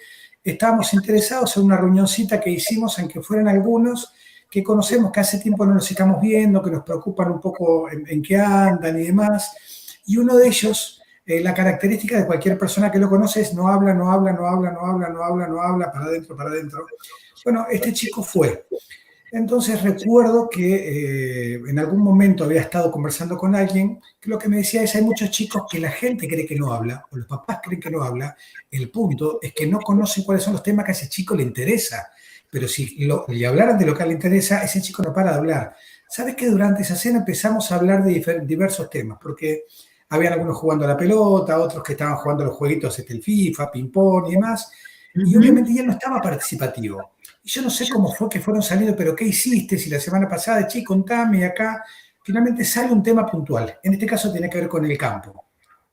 [SPEAKER 2] estábamos interesados en una reunioncita que hicimos en que fueran algunos que conocemos, que hace tiempo no nos estamos viendo, que nos preocupan un poco en qué andan y demás. Y uno de ellos, la característica de cualquier persona que lo conoce es no habla, para adentro. Bueno, este chico fue. Entonces recuerdo que en algún momento había estado conversando con alguien que lo que me decía es hay muchos chicos que la gente cree que no habla, o los papás creen que no habla. El punto es que no conocen cuáles son los temas que a ese chico le interesa. Pero si le hablaran de lo que le interesa, ese chico no para de hablar. ¿Sabes que durante esa cena empezamos a hablar de diversos temas? Porque habían algunos jugando a la pelota, otros que estaban jugando a los jueguitos, el FIFA, ping-pong y demás. Y obviamente ya no estaba participativo. Y yo no sé cómo fue que fueron saliendo, pero ¿qué hiciste? Si la semana pasada, che, contame acá. Finalmente sale un tema puntual. En este caso tiene que ver con el campo.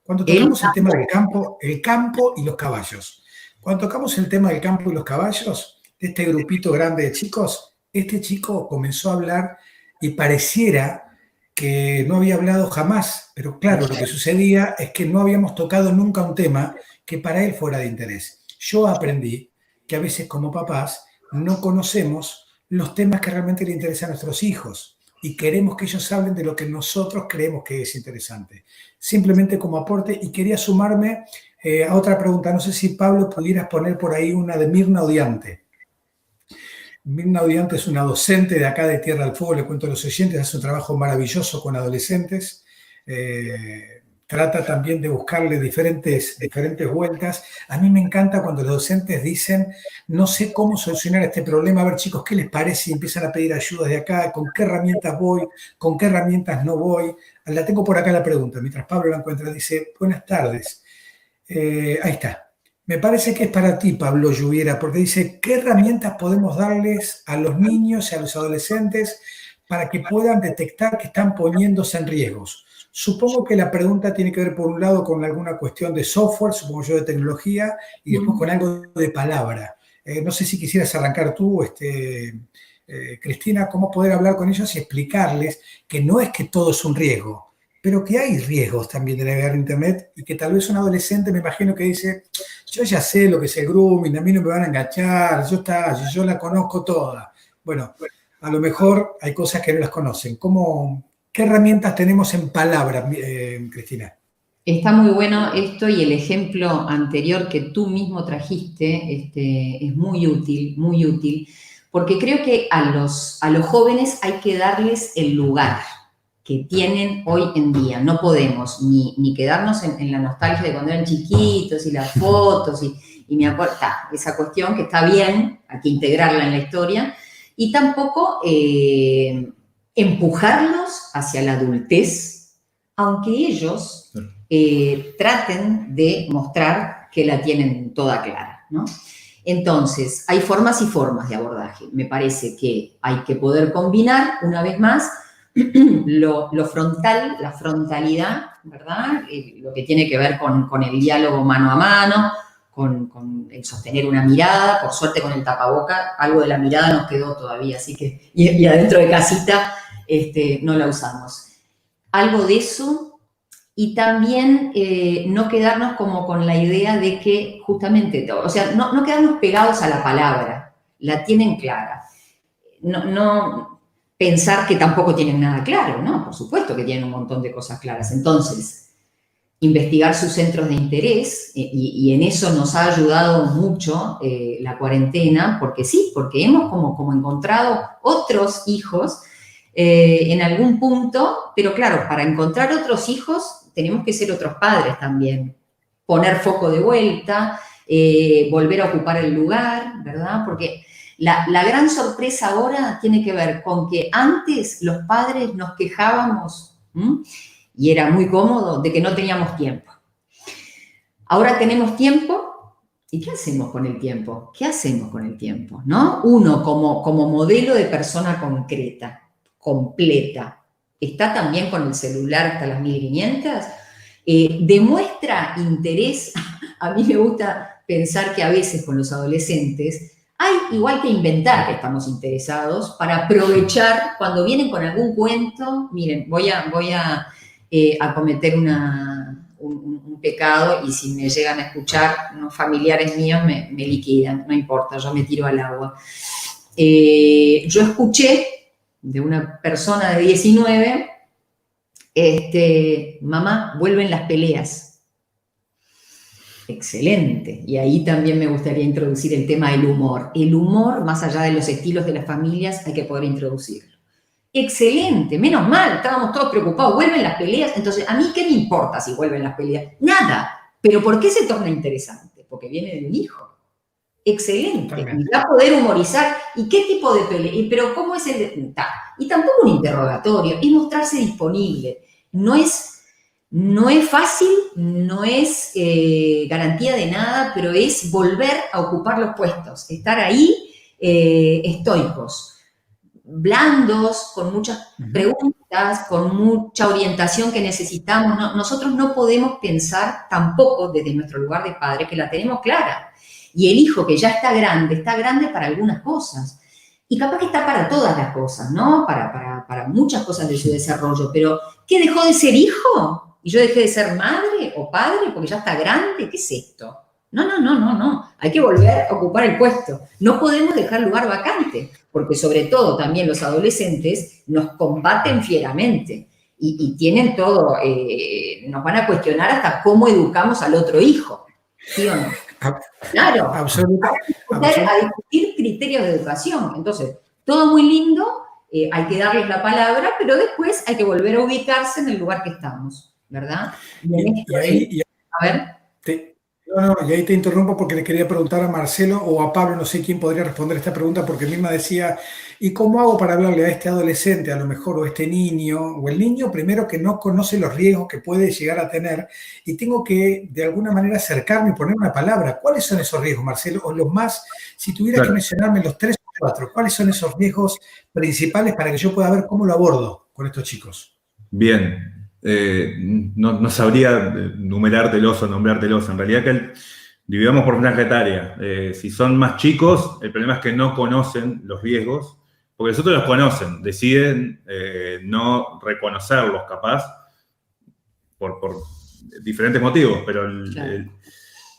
[SPEAKER 2] Cuando tocamos el tema del campo, el campo y los caballos. Cuando tocamos el tema del campo y los caballos, de este grupito grande de chicos, este chico comenzó a hablar y pareciera que no había hablado jamás, pero claro, lo que sucedía es que no habíamos tocado nunca un tema que para él fuera de interés. Yo aprendí que a veces como papás no conocemos los temas que realmente le interesan a nuestros hijos y queremos que ellos hablen de lo que nosotros creemos que es interesante. Simplemente como aporte, y quería sumarme a otra pregunta. No sé si, Pablo, pudieras poner por ahí una de Mirna Odiante. Mirna Odiante es una docente de acá de Tierra del Fuego, le cuento a los oyentes, hace un trabajo maravilloso con adolescentes. trata también de buscarle diferentes vueltas. A mí me encanta cuando los docentes dicen, no sé cómo solucionar este problema, a ver chicos, ¿qué les parece? Y empiezan a pedir ayuda de acá, ¿con qué herramientas voy? ¿Con qué herramientas no voy? La tengo por acá la pregunta, mientras Pablo la encuentra, dice, buenas tardes. Ahí está. Me parece que es para ti, Pablo Lluviera, porque dice, ¿qué herramientas podemos darles a los niños y a los adolescentes para que puedan detectar que están poniéndose en riesgos? Supongo que la pregunta tiene que ver, por un lado, con alguna cuestión de software, supongo yo, de tecnología, y después con algo de palabra. No sé si quisieras arrancar tú, Cristina, cómo poder hablar con ellos y explicarles que no es que todo es un riesgo, pero que hay riesgos también de navegar Internet y que tal vez un adolescente, me imagino que dice, yo ya sé lo que es el grooming, a mí no me van a enganchar, yo la conozco toda. Bueno, a lo mejor hay cosas que no las conocen. ¿Qué herramientas tenemos en palabras, Cristina?
[SPEAKER 4] Está muy bueno esto y el ejemplo anterior que tú mismo trajiste es muy útil, porque creo que a los jóvenes hay que darles el lugar que tienen hoy en día. No podemos ni quedarnos en la nostalgia de cuando eran chiquitos y las fotos y me acuerdo, esa cuestión que está bien, hay que integrarla en la historia, y tampoco empujarlos hacia la adultez, aunque ellos traten de mostrar que la tienen toda clara, ¿no? Entonces, hay formas y formas de abordaje. Me parece que hay que poder combinar, una vez más, lo frontal, la frontalidad, ¿verdad? Lo que tiene que ver con el diálogo mano a mano, con el sostener una mirada. Por suerte, con el tapaboca, algo de la mirada nos quedó todavía, así que, y adentro de casita no la usamos. Algo de eso, y también no quedarnos como con la idea de que justamente, o sea, no quedarnos pegados a la palabra, la tienen clara. No pensar que tampoco tienen nada claro, ¿no? Por supuesto que tienen un montón de cosas claras. Entonces, investigar sus centros de interés, y en eso nos ha ayudado mucho la cuarentena, porque sí, porque hemos como encontrado otros hijos en algún punto, pero claro, para encontrar otros hijos tenemos que ser otros padres también, poner foco de vuelta, volver a ocupar el lugar, ¿verdad? Porque la gran sorpresa ahora tiene que ver con que antes los padres nos quejábamos, y era muy cómodo, de que no teníamos tiempo. Ahora tenemos tiempo, ¿y qué hacemos con el tiempo? ¿Qué hacemos con el tiempo? ¿No? Uno, como modelo de persona concreta, completa, está también con el celular hasta las 1500, demuestra interés. A mí me gusta pensar que a veces con los adolescentes hay igual que inventar que estamos interesados para aprovechar cuando vienen con algún cuento. Miren, voy a cometer un pecado, y si me llegan a escuchar unos familiares míos me liquidan, no importa, yo me tiro al agua. Yo escuché de una persona de 19, mamá, vuelven las peleas. Excelente. Y ahí también me gustaría introducir el tema del humor. El humor, más allá de los estilos de las familias, hay que poder introducirlo. Excelente, menos mal, estábamos todos preocupados, vuelven las peleas. Entonces, ¿a mí qué me importa si vuelven las peleas? Nada. ¿Pero por qué se torna interesante? Porque viene de un hijo. Excelente. Y va a poder humorizar. ¿Y qué tipo de pelea? ¿Pero cómo es el de...? Y tampoco un interrogatorio, es mostrarse disponible. No es fácil, no es garantía de nada, pero es volver a ocupar los puestos, estar ahí estoicos, blandos, con muchas preguntas, con mucha orientación que necesitamos. Nosotros no podemos pensar tampoco desde nuestro lugar de padre que la tenemos clara. Y el hijo que ya está grande para algunas cosas. Y capaz que está para todas las cosas, ¿no? Para muchas cosas de su desarrollo. Pero, ¿qué dejó de ser hijo? ¿Y yo dejé de ser madre o padre porque ya está grande? ¿Qué es esto? No. Hay que volver a ocupar el puesto. No podemos dejar lugar vacante, porque sobre todo también los adolescentes nos combaten fieramente y tienen todo, nos van a cuestionar hasta cómo educamos al otro hijo, ¿sí o no? Claro,
[SPEAKER 2] Absolutamente.
[SPEAKER 4] A discutir criterios de educación. Entonces, todo muy lindo, hay que darles la palabra, pero después hay que volver a ubicarse en el lugar que estamos. ¿verdad?
[SPEAKER 2] Y ahí,
[SPEAKER 4] a ver.
[SPEAKER 2] Y ahí te interrumpo porque le quería preguntar a Marcelo o a Pablo, no sé quién podría responder esta pregunta, porque misma decía, ¿y cómo hago para hablarle a este adolescente, a lo mejor, o este niño, o el niño primero que no conoce los riesgos que puede llegar a tener, y tengo que, de alguna manera, acercarme y poner una palabra? ¿Cuáles son esos riesgos, Marcelo? O los más, si tuviera que mencionarme los 3 o 4, ¿cuáles son esos riesgos principales para que yo pueda ver cómo lo abordo con estos chicos?
[SPEAKER 3] Bien. No sabría numerártelos o nombrártelos. En realidad que dividamos por franja etaria. Si son más chicos, el problema es que no conocen los riesgos, porque los otros los conocen, deciden no reconocerlos capaz, por diferentes motivos, pero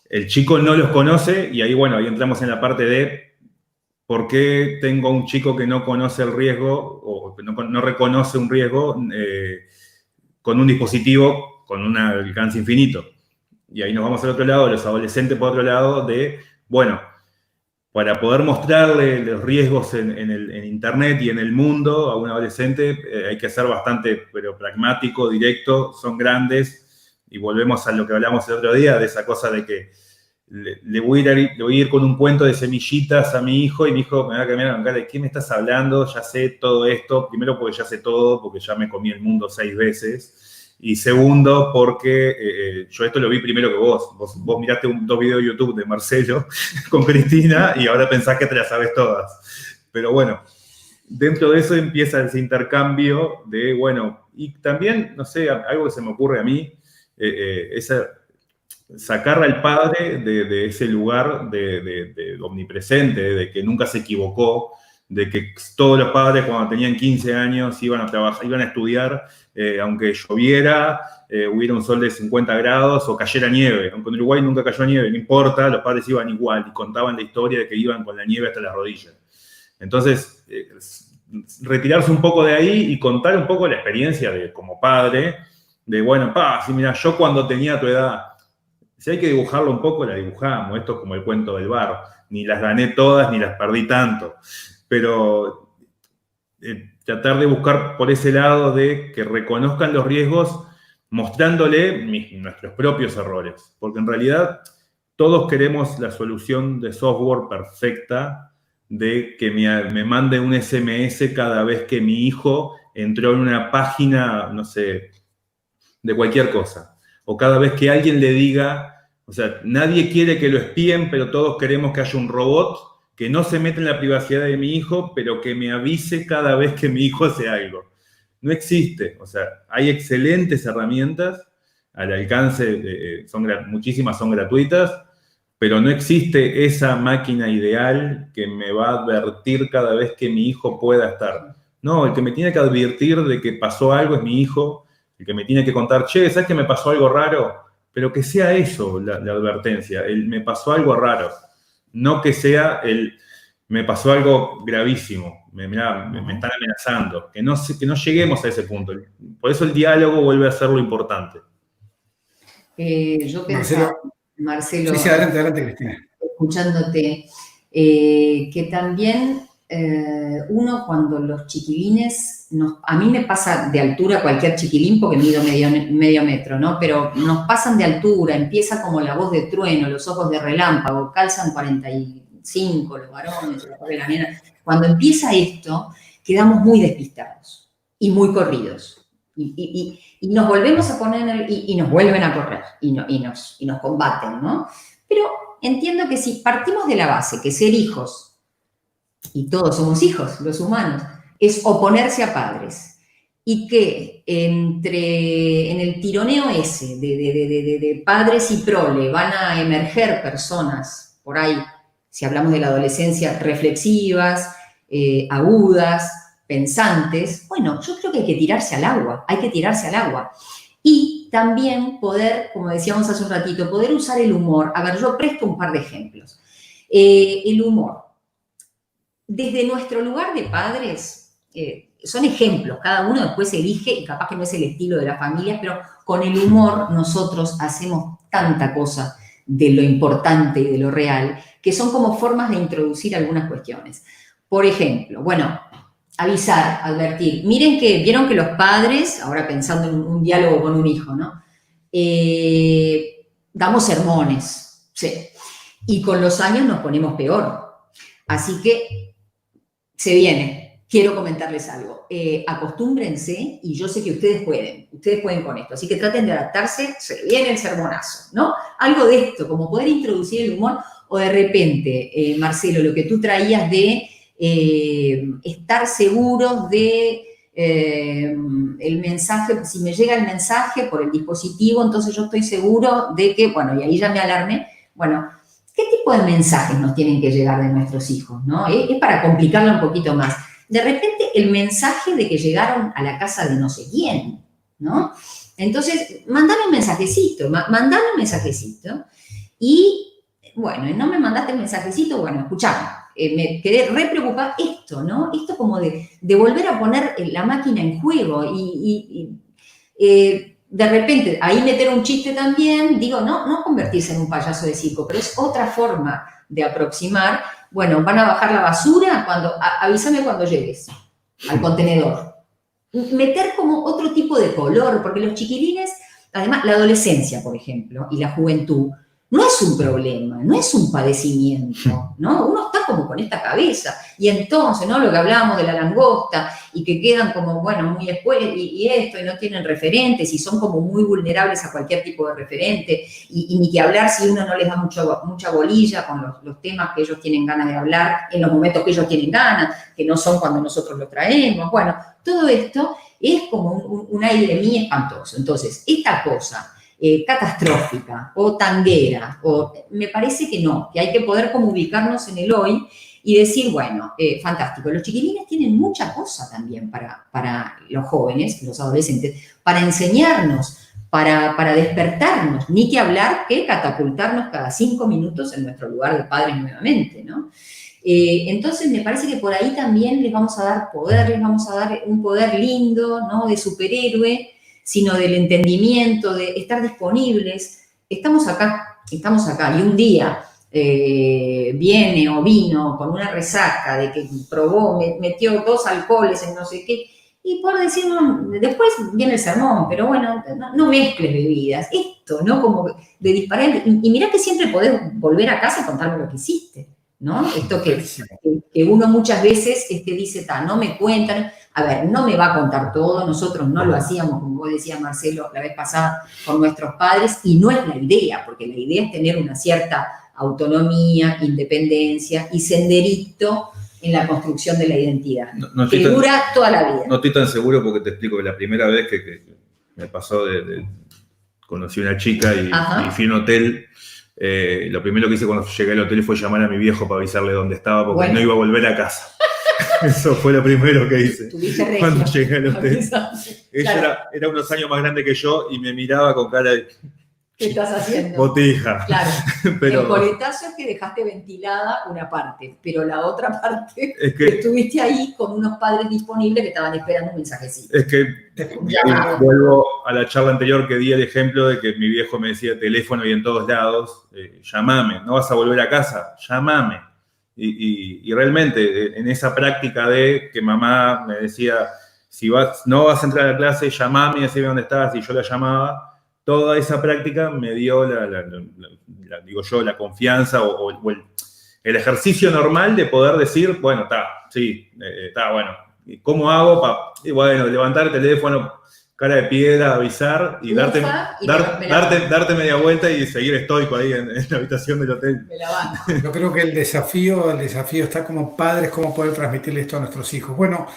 [SPEAKER 3] el chico no los conoce y ahí, bueno, ahí entramos en la parte de por qué tengo un chico que no conoce el riesgo o que no reconoce un riesgo con un dispositivo con un alcance infinito. Y ahí nos vamos al otro lado, los adolescentes por otro lado, de, bueno, para poder mostrarle los riesgos en Internet y en el mundo a un adolescente hay que ser bastante, pero pragmático, directo, son grandes, y volvemos a lo que hablamos el otro día, de esa cosa de que le voy a ir con un cuento de semillitas a mi hijo, y mi hijo me va a cambiar con cara de ¿qué me estás hablando? Ya sé todo esto. Primero porque ya sé todo, porque ya me comí el mundo 6 veces. Y segundo porque yo esto lo vi primero que vos. Vos miraste 2 videos de YouTube de Marcelo con Cristina y ahora pensás que te las sabes todas. Pero bueno, dentro de eso empieza ese intercambio de, bueno, y también, no sé, algo que se me ocurre a mí, sacar al padre de ese lugar de omnipresente, de que nunca se equivocó, de que todos los padres cuando tenían 15 años iban a trabajar, iban a estudiar, aunque lloviera, hubiera un sol de 50 grados o cayera nieve. Aunque en Uruguay nunca cayó nieve, no importa, los padres iban igual y contaban la historia de que iban con la nieve hasta las rodillas. Entonces, retirarse un poco de ahí y contar un poco la experiencia de como padre, de bueno, sí, mira, yo cuando tenía tu edad, si hay que dibujarlo un poco, la dibujamos. Esto es como el cuento del bar. Ni las gané todas, ni las perdí tanto. Pero tratar de buscar por ese lado de que reconozcan los riesgos, mostrándole nuestros propios errores. Porque en realidad todos queremos la solución de software perfecta, de que me mande un SMS cada vez que mi hijo entró en una página, no sé, de cualquier cosa. O cada vez que alguien le diga, o sea, nadie quiere que lo espíen, pero todos queremos que haya un robot que no se meta en la privacidad de mi hijo, pero que me avise cada vez que mi hijo hace algo. No existe. O sea, hay excelentes herramientas al alcance, muchísimas son gratuitas, pero no existe esa máquina ideal que me va a advertir cada vez que mi hijo pueda estar. No, el que me tiene que advertir de que pasó algo es mi hijo. El que me tiene que contar, che, ¿sabes que me pasó algo raro? Pero que sea eso la advertencia, el me pasó algo raro. No que sea el me pasó algo gravísimo, me están amenazando. Que no lleguemos a ese punto. Por eso el diálogo vuelve a ser lo importante.
[SPEAKER 4] Yo pensaba, Marcelo,
[SPEAKER 2] sí, adelante, Cristina.
[SPEAKER 4] Escuchándote, que también uno cuando los chiquilines, a mí me pasa de altura cualquier chiquilín porque mido medio metro, ¿no? Pero nos pasan de altura, empieza como la voz de trueno, los ojos de relámpago, calzan 45 los varones, la nena. Cuando empieza esto, quedamos muy despistados y muy corridos. Y nos volvemos a poner y nos vuelven a correr y nos combaten, ¿no? Pero entiendo que si partimos de la base que ser hijos, y todos somos hijos, los humanos, es oponerse a padres. Y que en el tironeo ese de padres y prole van a emerger personas, por ahí, si hablamos de la adolescencia, reflexivas, agudas, pensantes. Bueno, yo creo que hay que tirarse al agua. Y también poder, como decíamos hace un ratito, poder usar el humor. A ver, yo presto un par de ejemplos. El humor. Desde nuestro lugar de padres, son ejemplos, cada uno después elige y capaz que no es el estilo de las familias, pero con el humor nosotros hacemos tanta cosa de lo importante y de lo real, que son como formas de introducir algunas cuestiones. Por ejemplo, bueno, avisar, advertir. Vieron que los padres, ahora pensando en un diálogo con un hijo, ¿no? Damos sermones, sí. Y con los años nos ponemos peor. Así que se viene. Quiero comentarles algo. Acostúmbrense, y yo sé que ustedes pueden con esto. Así que traten de adaptarse, se viene el sermonazo, ¿no? Algo de esto, como poder introducir el humor, o de repente, Marcelo, lo que tú traías de estar seguros de el mensaje, si me llega el mensaje por el dispositivo, entonces yo estoy seguro de que, bueno, y ahí ya me alarmé, bueno, ¿qué tipo de mensajes nos tienen que llegar de nuestros hijos, no? Es para complicarlo un poquito más. De repente, el mensaje de que llegaron a la casa de no sé quién, ¿no? Entonces, mandame un mensajecito, y, bueno, no me mandaste el mensajecito, bueno, escuchame, me quedé re preocupada, esto, ¿no? Esto como de volver a poner la máquina en juego y de repente, ahí meter un chiste también, digo, no convertirse en un payaso de circo, pero es otra forma de aproximar. Bueno, van a bajar la basura, avísame cuando llegues al contenedor. Meter como otro tipo de color, porque los chiquilines, además, la adolescencia, por ejemplo, y la juventud, no es un problema, no es un padecimiento, ¿no? Uno está como con esta cabeza. Y entonces, ¿no? Lo que hablábamos de la langosta, y que quedan como, bueno, muy después, y esto, y no tienen referentes, y son como muy vulnerables a cualquier tipo de referente, y ni que hablar si uno no les da mucha bolilla con los temas que ellos tienen ganas de hablar, en los momentos que ellos tienen ganas, que no son cuando nosotros los traemos. Bueno, todo esto es como un aire de mí espantoso. Entonces, esta cosa catastrófica o tanguera, me parece que no, que hay que poder como ubicarnos en el hoy y decir, bueno, fantástico, los chiquilines tienen mucha cosa también para los jóvenes, los adolescentes, para enseñarnos, para despertarnos, ni que hablar que catapultarnos cada 5 minutos en nuestro lugar de padres nuevamente, ¿no? Entonces me parece que por ahí también les vamos a dar poder, les vamos a dar un poder lindo, ¿no? De superhéroe, sino del entendimiento, de estar disponibles. Estamos acá, y un día viene o vino con una resaca de que probó, metió 2 alcoholes en no sé qué, y por decirlo, después viene el sermón, pero bueno, no mezcles bebidas, esto, ¿no? Como de disparar, y mirá que siempre podés volver a casa y contarme lo que hiciste, ¿no? Esto que uno muchas veces dice, no me cuentan. A ver, no me va a contar todo, nosotros no lo hacíamos, como vos decías, Marcelo, la vez pasada con nuestros padres, y no es la idea, porque la idea es tener una cierta autonomía, independencia y senderito en la construcción de la identidad, que dura toda la vida.
[SPEAKER 3] No estoy tan seguro porque te explico que la primera vez que me pasó conocí a una chica y fui a un hotel. Lo primero que hice cuando llegué al hotel fue llamar a mi viejo para avisarle dónde estaba, porque no iba a volver a casa. Eso fue lo primero que hice cuando llegué al hotel. Ella era unos años más grande que yo y me miraba con cara de...
[SPEAKER 4] ¿Qué estás haciendo?
[SPEAKER 3] Botija.
[SPEAKER 4] Claro.
[SPEAKER 3] Pero,
[SPEAKER 4] el coletazo es que dejaste ventilada una parte, pero la otra parte estuviste ahí con unos padres disponibles que estaban esperando un mensajecito.
[SPEAKER 3] Es que vuelvo a la charla anterior que di el ejemplo de que mi viejo me decía teléfono y en todos lados, llamame, ¿no vas a volver a casa? Llamame. Y realmente en esa práctica de que mamá me decía, si no vas a entrar a la clase, llamame y decime dónde estás, y yo la llamaba. Toda esa práctica me dio la confianza o el ejercicio normal de poder decir, bueno, está, bueno, ¿cómo hago para, bueno, levantar el teléfono, cara de piedra, avisar y darte media vuelta y seguir estoico ahí en la habitación del hotel?
[SPEAKER 2] Yo creo que el desafío está como padres, cómo poder transmitirle esto a nuestros hijos. Bueno,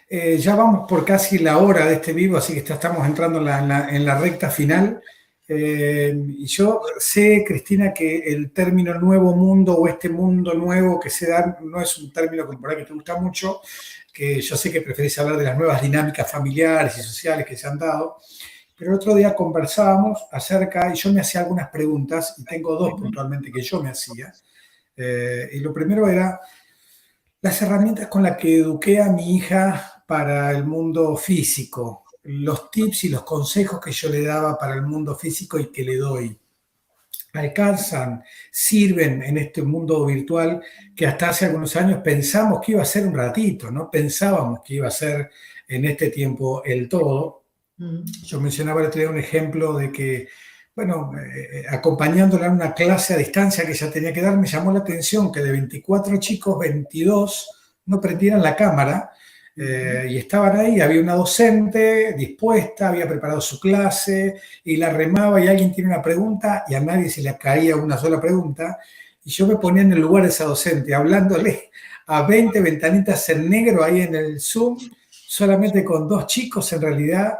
[SPEAKER 2] ya vamos por casi la hora de este vivo, así que estamos entrando en la recta final. Y yo sé, Cristina, que el término nuevo mundo o este mundo nuevo que se da no es un término corporal que te gusta mucho, que yo sé que preferís hablar de las nuevas dinámicas familiares y sociales que se han dado, pero el otro día conversábamos acerca, y yo me hacía algunas preguntas, y tengo 2 puntualmente que yo me hacía, y lo primero era las herramientas con las que eduqué a mi hija para el mundo físico, los tips y los consejos que yo le daba para el mundo físico y que le doy. alcanzan, sirven en este mundo virtual que hasta hace algunos años pensamos que iba a ser un ratito, ¿no? Pensábamos que iba a ser en este tiempo el todo. Yo mencionaba el otro día un ejemplo de que, bueno, acompañándola en una clase a distancia que ella tenía que dar, me llamó la atención que de 24 chicos, 22 no prendieran la cámara. Y estaban ahí, había una docente dispuesta, había preparado su clase y la remaba y alguien tiene una pregunta y a nadie se le caía una sola pregunta y yo me ponía en el lugar de esa docente hablándole a 20 ventanitas en negro ahí en el Zoom, solamente con 2 chicos en realidad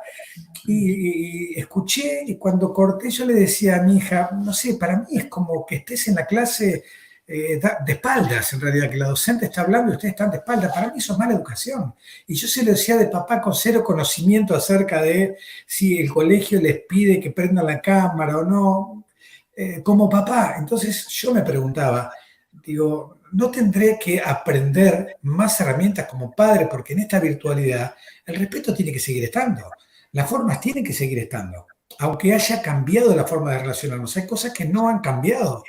[SPEAKER 2] y escuché y cuando corté yo le decía a mi hija, no sé, para mí es como que estés en la clase de espaldas, en realidad, que la docente está hablando y ustedes están de espaldas. Para mí eso es mala educación. Y yo se lo decía de papá con cero conocimiento acerca de si el colegio les pide que prendan la cámara o no, como papá. Entonces yo me preguntaba, digo, ¿no tendré que aprender más herramientas como padre? Porque en esta virtualidad el respeto tiene que seguir estando. Las formas tienen que seguir estando. Aunque haya cambiado la forma de relacionarnos, hay cosas que no han cambiado.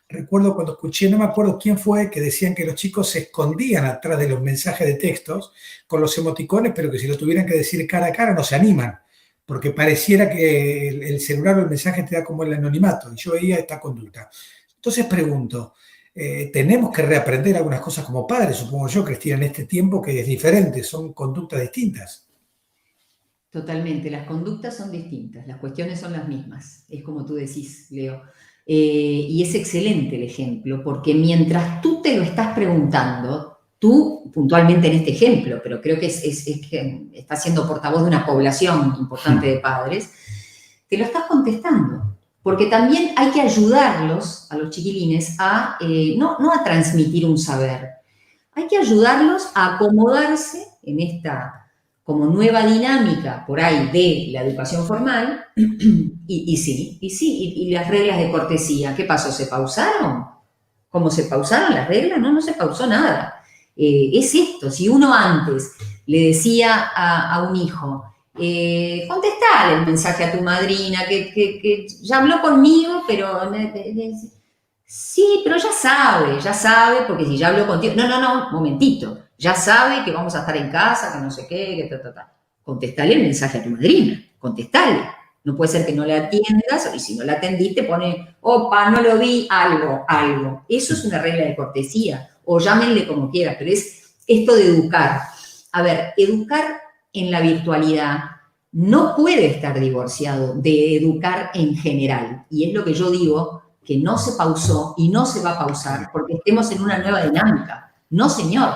[SPEAKER 2] Recuerdo cuando escuché, no me acuerdo quién fue, que decían que los chicos se escondían atrás de los mensajes de textos con los emoticones, pero que si lo tuvieran que decir cara a cara no se animan, porque pareciera que el celular o el mensaje te da como el anonimato, y yo veía esta conducta. Entonces pregunto, tenemos que reaprender algunas cosas como padres, supongo yo, Cristina, en este tiempo que es diferente, son conductas distintas.
[SPEAKER 4] Totalmente, las conductas son distintas, las cuestiones son las mismas, es como tú decís, Leo. Y es excelente el ejemplo, porque mientras tú te lo estás preguntando, tú puntualmente en este ejemplo, pero creo que es que estás siendo portavoz de una población importante de padres, te lo estás contestando, porque también hay que ayudarlos, a los chiquilines, a no a transmitir un saber, hay que ayudarlos a acomodarse en esta como nueva dinámica por ahí de la educación formal, y las reglas de cortesía. ¿Qué pasó? ¿Se pausaron? ¿Cómo se pausaron las reglas? No se pausó nada. Es esto, si uno antes le decía a un hijo, contestale el mensaje a tu madrina, que ya habló conmigo, pero... sí, pero ya sabe, porque si ya habló contigo... No, momentito. Ya sabe que vamos a estar en casa, que no sé qué, que ta. Contestale el mensaje a tu madrina, contestale. No puede ser que no le atiendas y si no la atendiste pone, opa, no lo vi, algo. Eso es una regla de cortesía, o llámenle como quieras, pero es esto de educar. A ver, educar en la virtualidad no puede estar divorciado de educar en general. Y es lo que yo digo, que no se pausó y no se va a pausar porque estemos en una nueva dinámica. No, señor.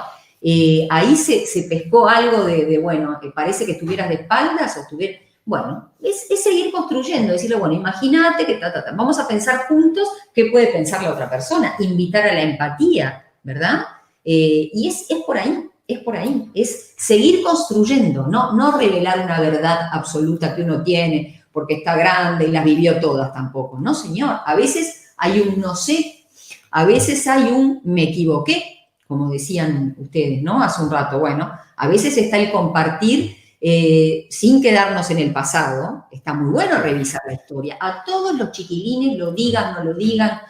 [SPEAKER 4] Ahí se pescó algo bueno, que parece que estuvieras de espaldas o estuviera... Bueno, es seguir construyendo, decirle, bueno, imagínate que vamos a pensar juntos qué puede pensar la otra persona, invitar a la empatía, ¿verdad? Y es por ahí, es seguir construyendo, no revelar una verdad absoluta que uno tiene porque está grande y las vivió todas tampoco. No, señor, a veces hay un no sé, a veces hay un me equivoqué, como decían ustedes, ¿no? Hace un rato, bueno, a veces está el compartir sin quedarnos en el pasado. Está muy bueno revisar la historia. A todos los chiquilines, lo digan, no lo digan,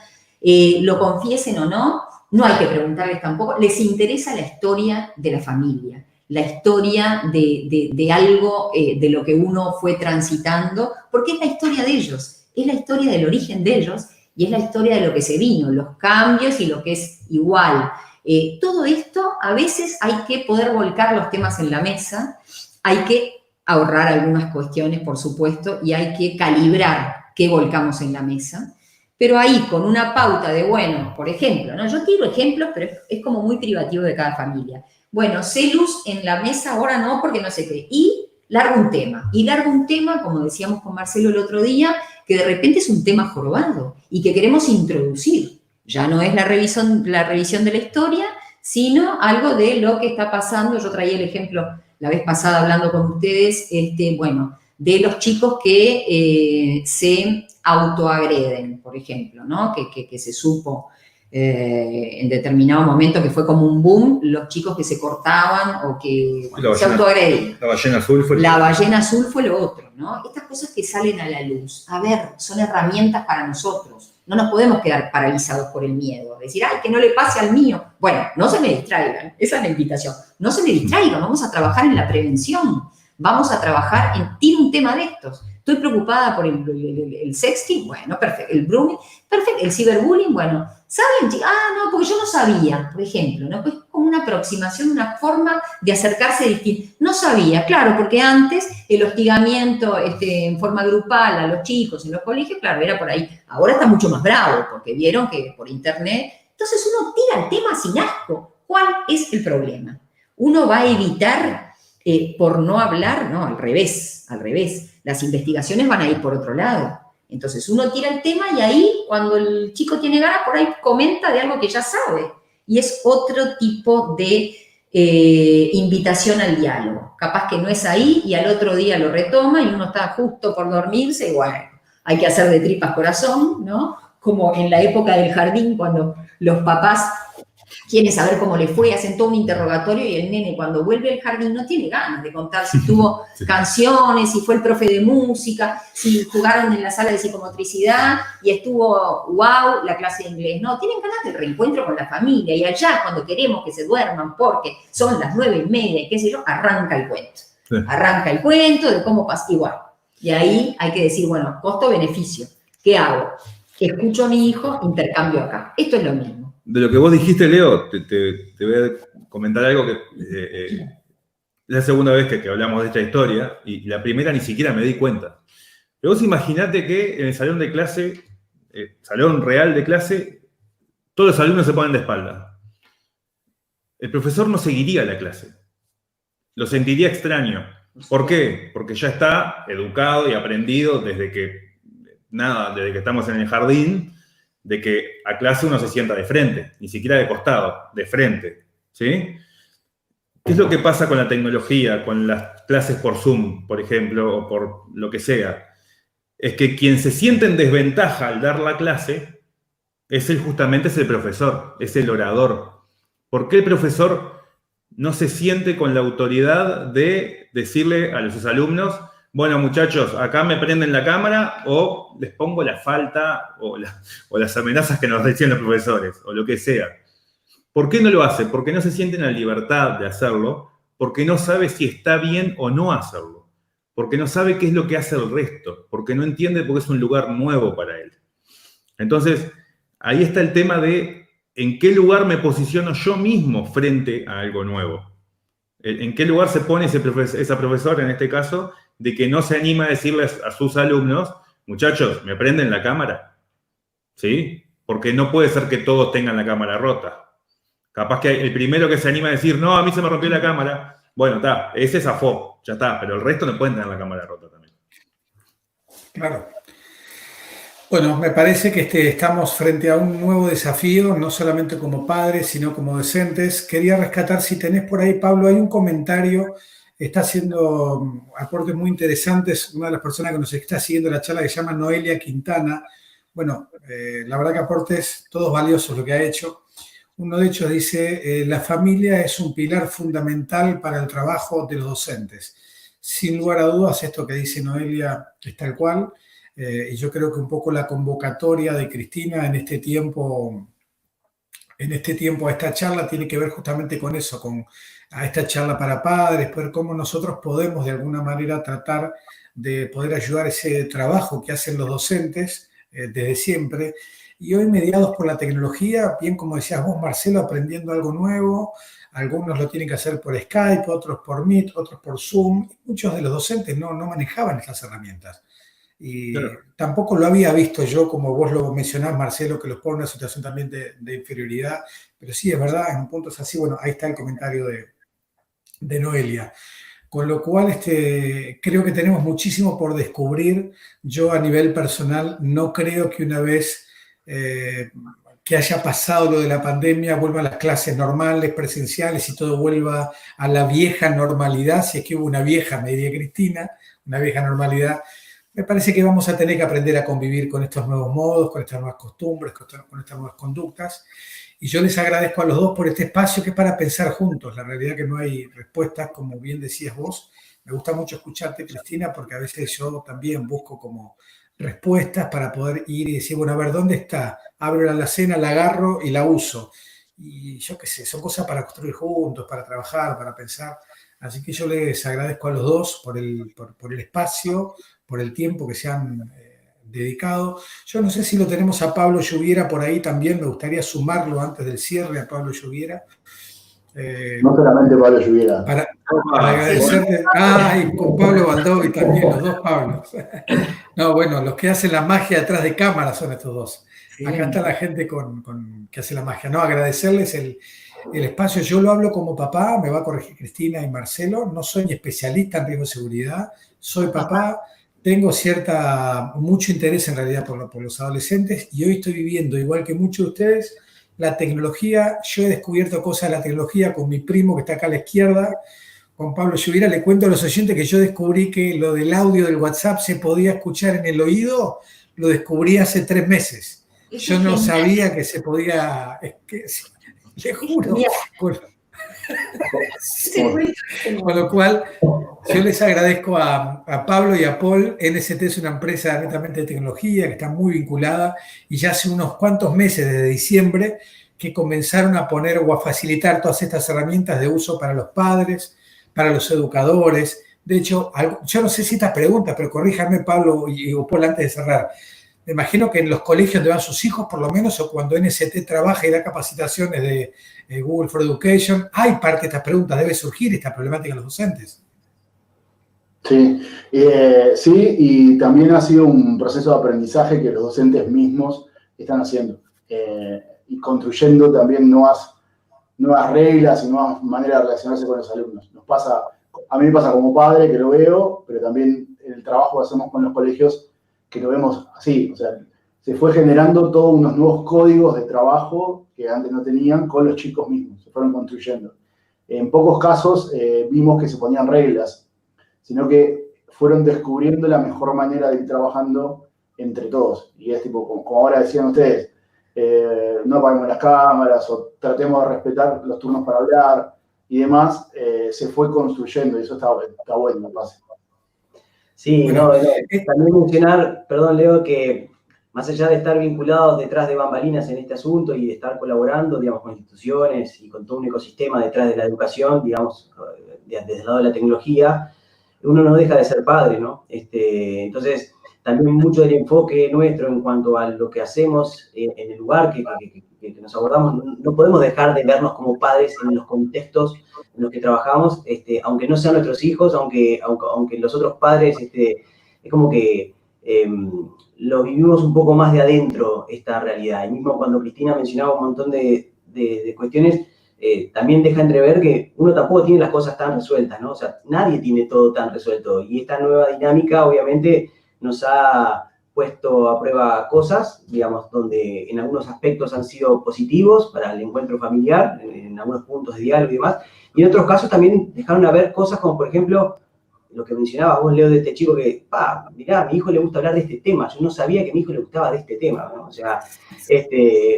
[SPEAKER 4] lo confiesen o no, no hay que preguntarles tampoco. Les interesa la historia de la familia, la historia de algo de lo que uno fue transitando, porque es la historia de ellos, es la historia del origen de ellos y es la historia de lo que se vino, los cambios y lo que es igual. Todo esto, a veces hay que poder volcar los temas en la mesa, hay que ahorrar algunas cuestiones, por supuesto, y hay que calibrar qué volcamos en la mesa, pero ahí con una pauta de, bueno, por ejemplo, ¿no? Yo tiro ejemplos, pero es como muy privativo de cada familia. Bueno, celus en la mesa ahora no, porque no sé qué, y largo un tema, como decíamos con Marcelo el otro día, que de repente es un tema jorobado y que queremos introducir. Ya no es la revisión de la historia, sino algo de lo que está pasando. Yo traía el ejemplo la vez pasada hablando con ustedes, bueno, de los chicos que se autoagreden, por ejemplo, ¿no? Que se supo en determinado momento que fue como un boom, los chicos que se cortaban o que se autoagredían.
[SPEAKER 3] La ballena azul fue...
[SPEAKER 4] La ballena azul fue lo otro, ¿no? Estas cosas que salen a la luz, a ver, son herramientas para nosotros. No nos podemos quedar paralizados por el miedo. Decir, ay, que no le pase al mío. Bueno, no se me distraigan. Esa es la invitación. No se me distraigan. Vamos a trabajar en la prevención. Vamos a trabajar en, tiene un tema de estos. Estoy preocupada por el sexting, bueno, perfecto. El grooming, perfecto. El ciberbullying, bueno. ¿Saben? No, porque yo no sabía, por ejemplo, ¿no? Pues como una aproximación, una forma de acercarse distinta. No sabía, claro, porque antes el hostigamiento en forma grupal a los chicos en los colegios, claro, era por ahí. Ahora está mucho más bravo, porque vieron que por internet. Entonces uno tira el tema sin asco. ¿Cuál es el problema? Uno va a evitar por no hablar, no, al revés. Las investigaciones van a ir por otro lado. Entonces uno tira el tema y ahí cuando el chico tiene ganas, por ahí comenta de algo que ya sabe. Y es otro tipo de invitación al diálogo. Capaz que no es ahí y al otro día lo retoma y uno está justo por dormirse y bueno, hay que hacer de tripas corazón, ¿no? Como en la época del jardín cuando los papás quieren saber cómo le fue, hacen todo un interrogatorio y el nene cuando vuelve al jardín no tiene ganas de contar si tuvo canciones, si fue el profe de música, si jugaron en la sala de psicomotricidad y estuvo, wow, la clase de inglés. No, tienen ganas del reencuentro con la familia y allá cuando queremos que se duerman porque son las 9:30 y qué sé yo, arranca el cuento. Sí. Arranca el cuento de cómo pasa igual. Y ahí hay que decir, bueno, costo-beneficio. ¿Qué hago? Escucho a mi hijo, intercambio acá. Esto es lo mismo.
[SPEAKER 3] De lo que vos dijiste, Leo, te voy a comentar algo que es la segunda vez que hablamos de esta historia y la primera ni siquiera me di cuenta. Pero vos imaginate que en el salón de clase, salón real de clase, todos los alumnos se ponen de espalda. El profesor no seguiría la clase. Lo sentiría extraño. ¿Por qué? Porque ya está educado y aprendido desde que estamos en el jardín, de que a clase uno se sienta de frente, ni siquiera de costado, de frente, ¿sí? ¿Qué es lo que pasa con la tecnología, con las clases por Zoom, por ejemplo, o por lo que sea? Es que quien se siente en desventaja al dar la clase justamente es el profesor, es el orador. ¿Por qué el profesor no se siente con la autoridad de decirle a sus alumnos, bueno, muchachos, acá me prenden la cámara o les pongo la falta o las amenazas que nos decían los profesores o lo que sea? ¿Por qué no lo hace? Porque no se siente en la libertad de hacerlo, porque no sabe si está bien o no hacerlo, porque no sabe qué es lo que hace el resto, porque no entiende porque es un lugar nuevo para él. Entonces, ahí está el tema de en qué lugar me posiciono yo mismo frente a algo nuevo. ¿En qué lugar se pone esa profesora, en este caso, de que no se anima a decirles a sus alumnos, muchachos, ¿me prenden la cámara? ¿Sí? Porque no puede ser que todos tengan la cámara rota. Capaz que el primero que se anima a decir, no, a mí se me rompió la cámara, bueno, está, ese zafó, ya está, pero el resto no pueden tener la cámara rota también.
[SPEAKER 2] Claro. Bueno, me parece que estamos frente a un nuevo desafío, no solamente como padres, sino como docentes. Quería rescatar, si tenés por ahí, Pablo, hay un comentario, está haciendo aportes muy interesantes, una de las personas que nos está siguiendo la charla que se llama Noelia Quintana. Bueno, la verdad que aportes todos valiosos lo que ha hecho. Uno de ellos dice, la familia es un pilar fundamental para el trabajo de los docentes. Sin lugar a dudas, esto que dice Noelia es tal cual. Y yo creo que un poco la convocatoria de Cristina en este tiempo a esta charla tiene que ver justamente con eso, a esta charla para padres, ver cómo nosotros podemos de alguna manera tratar de poder ayudar ese trabajo que hacen los docentes desde siempre. Y hoy, mediados por la tecnología, bien como decías vos, Marcelo, aprendiendo algo nuevo, algunos lo tienen que hacer por Skype, otros por Meet, otros por Zoom. Muchos de los docentes no manejaban estas herramientas. Y claro, tampoco lo había visto yo, como vos lo mencionás, Marcelo, que los pone en una situación también de inferioridad, pero sí, es verdad, en un punto es así. Bueno, ahí está el comentario de Noelia. Con lo cual, creo que tenemos muchísimo por descubrir. Yo, a nivel personal, no creo que una vez que haya pasado lo de la pandemia, vuelvan las clases normales, presenciales y todo vuelva a la vieja normalidad, si es que hubo una vieja, me diría Cristina, una vieja normalidad. Me parece que vamos a tener que aprender a convivir con estos nuevos modos, con estas nuevas costumbres, con estas nuevas conductas. Y yo les agradezco a los dos por este espacio que es para pensar juntos. La realidad es que no hay respuestas, como bien decías vos. Me gusta mucho escucharte, Cristina, porque a veces yo también busco como respuestas para poder ir y decir, bueno, a ver, ¿dónde está? Abro la alacena, la agarro y la uso. Y yo qué sé, son cosas para construir juntos, para trabajar, para pensar. Así que yo les agradezco a los dos por el espacio, por el tiempo que se han dedicado. Yo no sé si lo tenemos a Pablo Lluviera por ahí también, me gustaría sumarlo antes del cierre a Pablo Lluviera.
[SPEAKER 5] No solamente Pablo Lluviera.
[SPEAKER 2] Para agradecerte. Y con Pablo Baldovi también, los dos Pablos. No, bueno, los que hacen la magia detrás de cámara son estos dos.
[SPEAKER 4] Sí.
[SPEAKER 2] Acá está la gente que hace la magia. No, agradecerles el espacio. Yo lo hablo como papá, me va a corregir Cristina y Marcelo. No soy especialista en riesgo de seguridad, soy papá. Tengo mucho interés en realidad por los adolescentes y hoy estoy viviendo, igual que muchos de ustedes, la tecnología. Yo he descubierto cosas de la tecnología con mi primo que está acá a la izquierda, con Pablo Lluviera. Le cuento a los oyentes que yo descubrí que lo del audio del WhatsApp se podía escuchar en el oído, lo descubrí hace 3 meses. Yo no sabía que se podía, le juro. Con lo cual, yo les agradezco a Pablo y a Paul. NST es una empresa netamente de tecnología que está muy vinculada y ya hace unos cuantos meses, desde diciembre, que comenzaron a poner o a facilitar todas estas herramientas de uso para los padres, para los educadores. De hecho, yo no sé si estas preguntas, pero corríjanme Pablo o Paul antes de cerrar. Me imagino que en los colegios donde van sus hijos, por lo menos, o cuando NST trabaja y da capacitaciones de Google for Education, hay parte de estas preguntas, debe surgir esta problemática en los docentes.
[SPEAKER 5] Sí, sí, y también ha sido un proceso de aprendizaje que los docentes mismos están haciendo y construyendo también nuevas reglas y nuevas maneras de relacionarse con los alumnos. A mí me pasa como padre que lo veo, pero también en el trabajo que hacemos con los colegios que lo vemos así, o sea, se fue generando todos unos nuevos códigos de trabajo que antes no tenían con los chicos mismos, se fueron construyendo. En pocos casos vimos que se ponían reglas, sino que fueron descubriendo la mejor manera de ir trabajando entre todos. Y es tipo, como ahora decían ustedes, no apagamos las cámaras o tratemos de respetar los turnos para hablar y demás, se fue construyendo y eso está bueno, me pasa.
[SPEAKER 1] Sí, también mencionar, perdón Leo, que más allá de estar vinculados detrás de bambalinas en este asunto y de estar colaborando, digamos, con instituciones y con todo un ecosistema detrás de la educación, digamos, desde el lado de la tecnología, uno no deja de ser padre, ¿no? Entonces, también mucho del enfoque nuestro en cuanto a lo que hacemos en el lugar que nos abordamos, no podemos dejar de vernos como padres en los contextos en los que trabajamos, aunque no sean nuestros hijos, aunque los otros padres, es como que lo vivimos un poco más de adentro esta realidad. Y mismo cuando Cristina mencionaba un montón de cuestiones, también deja entrever que uno tampoco tiene las cosas tan resueltas, ¿no? O sea, nadie tiene todo tan resuelto. Y esta nueva dinámica, obviamente, nos ha puesto a prueba cosas, digamos, donde en algunos aspectos han sido positivos para el encuentro familiar, en algunos puntos de diálogo y demás, y en otros casos también dejaron a ver cosas como, por ejemplo, lo que mencionabas vos, Leo, de este chico que, mirá, a mi hijo le gusta hablar de este tema, yo no sabía que a mi hijo le gustaba de este tema, ¿no? O sea,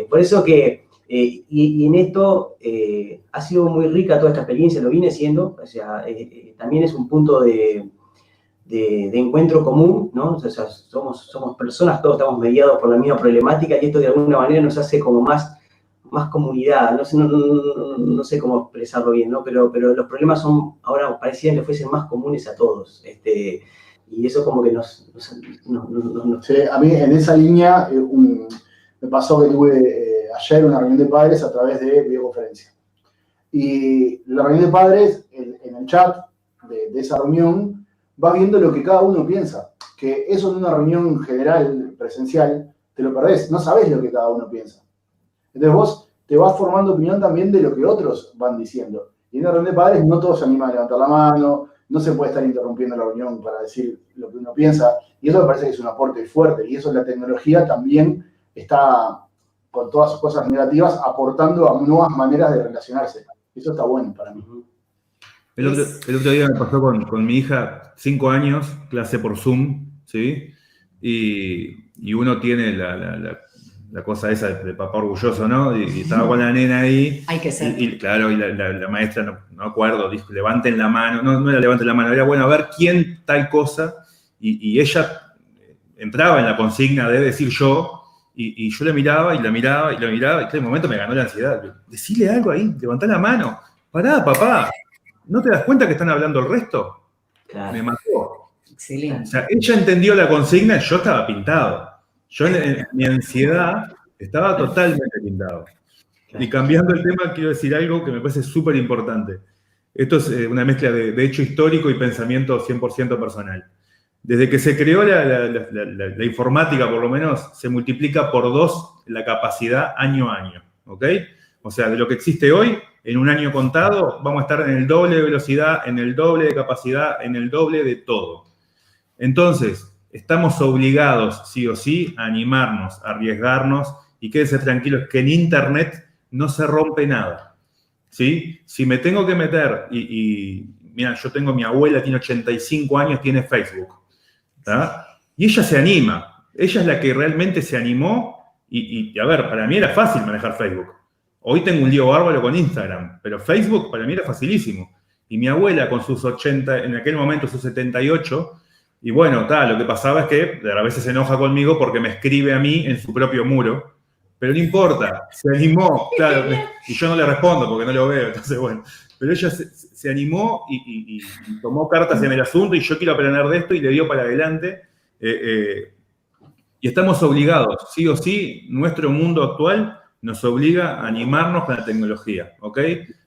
[SPEAKER 1] por eso que, y en esto ha sido muy rica toda esta experiencia, lo viene siendo, o sea, también es un punto de encuentro común, ¿no? O sea, somos personas, todos estamos mediados por la misma problemática y esto de alguna manera nos hace como más comunidad, no sé cómo expresarlo bien, ¿no? Pero los problemas son, ahora parecían que fuesen más comunes a todos, y eso como que nos...
[SPEAKER 5] Sí, a mí en esa línea me pasó que tuve ayer una reunión de padres a través de videoconferencia. Y la reunión de padres, en el chat de esa reunión, va viendo lo que cada uno piensa. Que eso en una reunión general, presencial, te lo perdés, no sabés lo que cada uno piensa. Entonces vos te vas formando opinión también de lo que otros van diciendo. Y en una reunión de padres no todos se animan a levantar la mano, no se puede estar interrumpiendo la reunión para decir lo que uno piensa, y eso me parece que es un aporte fuerte, y eso la tecnología también está, con todas sus cosas negativas, aportando a nuevas maneras de relacionarse. Eso está bueno para mí.
[SPEAKER 3] El otro día me pasó con mi hija, 5 años, clase por Zoom, ¿sí? Y uno tiene la cosa esa de papá orgulloso, ¿no? Y estaba con la nena ahí.
[SPEAKER 4] Hay que ser.
[SPEAKER 3] Y claro, y la maestra, no acuerdo, dijo, levanten la mano. No era levanten la mano, era bueno, a ver quién tal cosa. Y ella entraba en la consigna de decir yo, y yo la miraba, y en aquel momento me ganó la ansiedad. Decile algo ahí, levantá la mano. Pará, papá, ¿no te das cuenta que están hablando el resto? Claro. Me mató.
[SPEAKER 4] Excelente.
[SPEAKER 3] O sea, ella entendió la consigna y yo estaba pintado. Yo en mi ansiedad estaba totalmente pintado. Y cambiando el tema, quiero decir algo que me parece súper importante. Esto es una mezcla de hecho histórico y pensamiento 100% personal. Desde que se creó la informática, por lo menos, se multiplica por 2 la capacidad año a año, ¿ok? O sea, de lo que existe hoy, en un año contado, vamos a estar en el doble de velocidad, en el doble de capacidad, en el doble de todo. Entonces, estamos obligados, sí o sí, a animarnos, a arriesgarnos, y quédense tranquilos que en Internet no se rompe nada, ¿sí? Si me tengo que meter, mira, yo tengo mi abuela, tiene 85 años, tiene Facebook, ¿tá? Y ella se anima, ella es la que realmente se animó, y a ver, para mí era fácil manejar Facebook. Hoy tengo un lío bárbaro con Instagram, pero Facebook para mí era facilísimo. Y mi abuela con sus 80, en aquel momento sus 78, y bueno, lo que pasaba es que a veces se enoja conmigo porque me escribe a mí en su propio muro, pero no importa, se animó, claro, y yo no le respondo porque no lo veo, entonces bueno, pero ella se animó y tomó cartas en el asunto y yo quiero aprender de esto y le dio para adelante. Y estamos obligados, sí o sí, nuestro mundo actual nos obliga a animarnos con la tecnología, ¿ok?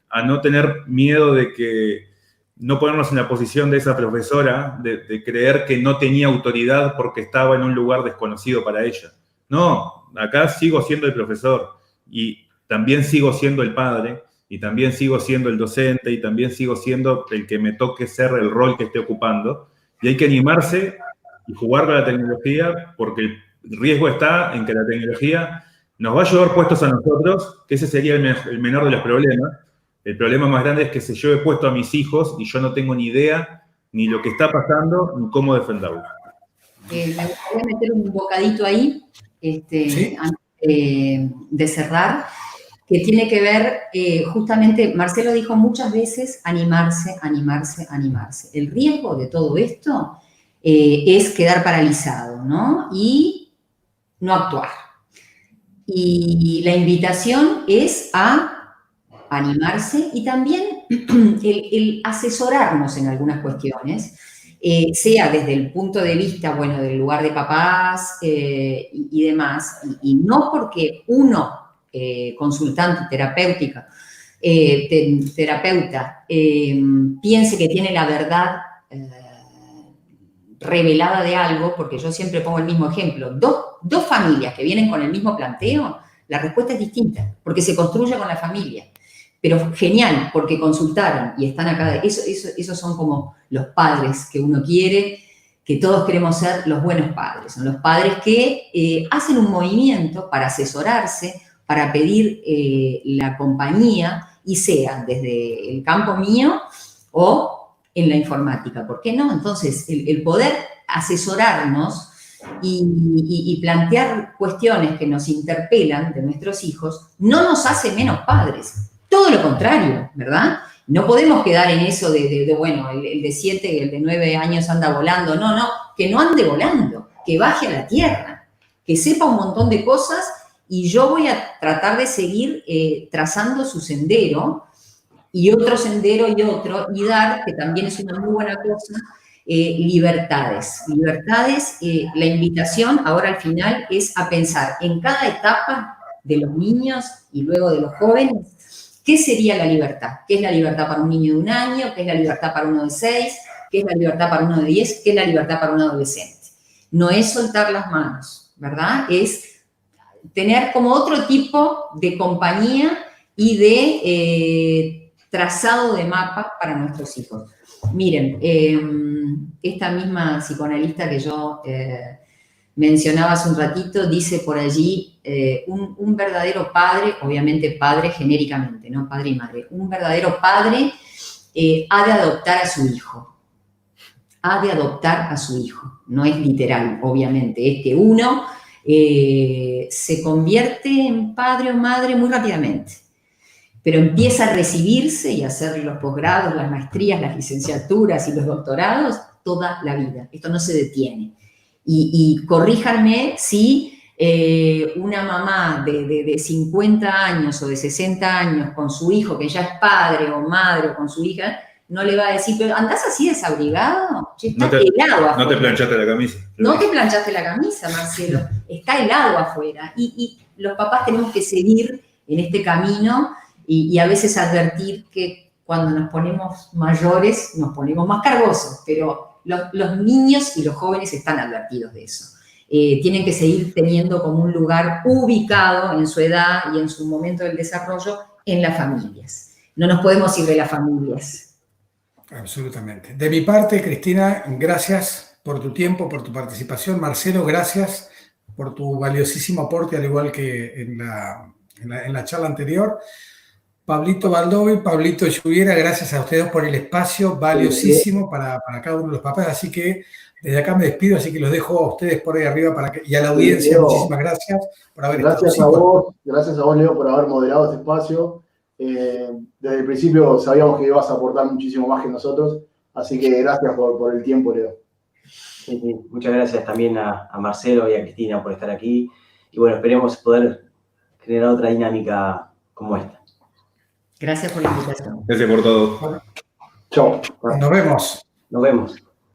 [SPEAKER 3] A no tener miedo de que, no ponernos en la posición de esa profesora, de creer que no tenía autoridad porque estaba en un lugar desconocido para ella. No, acá sigo siendo el profesor y también sigo siendo el padre y también sigo siendo el docente y también sigo siendo el que me toque ser el rol que esté ocupando. Y hay que animarse y jugar con la tecnología porque el riesgo está en que la tecnología nos va a llevar puestos a nosotros, que ese sería el menor de los problemas. El problema más grande es que se lleve puesto a mis hijos y yo no tengo ni idea ni lo que está pasando ni cómo defenderlo.
[SPEAKER 4] Me gustaría meter un bocadito ahí, ¿sí? Antes de cerrar, que tiene que ver, justamente, Marcelo dijo muchas veces, animarse, animarse, animarse. El riesgo de todo esto es quedar paralizado, ¿no? Y no actuar. Y la invitación es a animarse y también el asesorarnos en algunas cuestiones, sea desde el punto de vista, bueno, del lugar de papás y demás, y no porque uno, consultante, terapeuta, piense que tiene la verdad revelada de algo, porque yo siempre pongo el mismo ejemplo, dos familias que vienen con el mismo planteo, la respuesta es distinta, porque se construye con la familia. Pero genial, porque consultaron y están acá. Esos son como los padres que uno quiere, que todos queremos ser los buenos padres. Son los padres que hacen un movimiento para asesorarse, para pedir la compañía, y sea desde el campo mío o en la informática. ¿Por qué no? Entonces, el poder asesorarnos y plantear cuestiones que nos interpelan de nuestros hijos no nos hace menos padres. Todo lo contrario, ¿verdad? No podemos quedar en eso bueno, el de 7, el de 9 años anda volando. No, que no ande volando, que baje a la tierra, que sepa un montón de cosas y yo voy a tratar de seguir trazando su sendero y otro sendero y dar, que también es una muy buena cosa, libertades. Libertades, la invitación ahora al final es a pensar en cada etapa de los niños y luego de los jóvenes. ¿Qué sería la libertad? ¿Qué es la libertad para un niño de 1 año? ¿Qué es la libertad para uno de 6? ¿Qué es la libertad para uno de 10? ¿Qué es la libertad para un adolescente? No es soltar las manos, ¿verdad? Es tener como otro tipo de compañía y de trazado de mapa para nuestros hijos. Miren, esta misma psicoanalista que yo mencionaba hace un ratito, dice por allí, un verdadero padre, obviamente padre genéricamente, no padre y madre, un verdadero padre ha de adoptar a su hijo. Ha de adoptar a su hijo. No es literal, obviamente, es que uno se convierte en padre o madre muy rápidamente, pero empieza a recibirse y a hacer los posgrados, las maestrías, las licenciaturas y los doctorados toda la vida. Esto no se detiene. Y corríjanme si una mamá de 50 años o de 60 años con su hijo, que ya es padre o madre, o con su hija, no le va a decir, pero ¿andás así desabrigado? Che, está helado afuera.
[SPEAKER 3] No te planchaste la camisa.
[SPEAKER 4] No te planchaste la camisa, Marcelo. Está helado afuera. Y los papás tenemos que seguir en este camino y a veces advertir que cuando nos ponemos mayores nos ponemos más cargosos, pero los niños y los jóvenes están advertidos de eso. Tienen que seguir teniendo como un lugar ubicado en su edad y en su momento del desarrollo en las familias. No nos podemos ir de las familias.
[SPEAKER 2] Absolutamente. De mi parte, Cristina, gracias por tu tiempo, por tu participación. Marcelo, gracias por tu valiosísimo aporte, al igual que en la charla anterior. Pablito Baldovi, Pablito Lluviera, gracias a ustedes por el espacio valiosísimo para cada uno de los papás. Así que desde acá me despido, así que los dejo a ustedes por ahí arriba y a la audiencia, muchísimas gracias por haber estado.
[SPEAKER 5] Gracias a vos, Leo, por haber moderado este espacio. Desde el principio sabíamos que ibas a aportar muchísimo más que nosotros, así que gracias por el tiempo, Leo.
[SPEAKER 1] Sí, muchas gracias también a Marcelo y a Cristina por estar aquí. Y bueno, esperemos poder generar otra dinámica como esta.
[SPEAKER 4] Gracias por la invitación.
[SPEAKER 3] Gracias por todo.
[SPEAKER 5] Chao.
[SPEAKER 2] Nos vemos.
[SPEAKER 1] Nos vemos.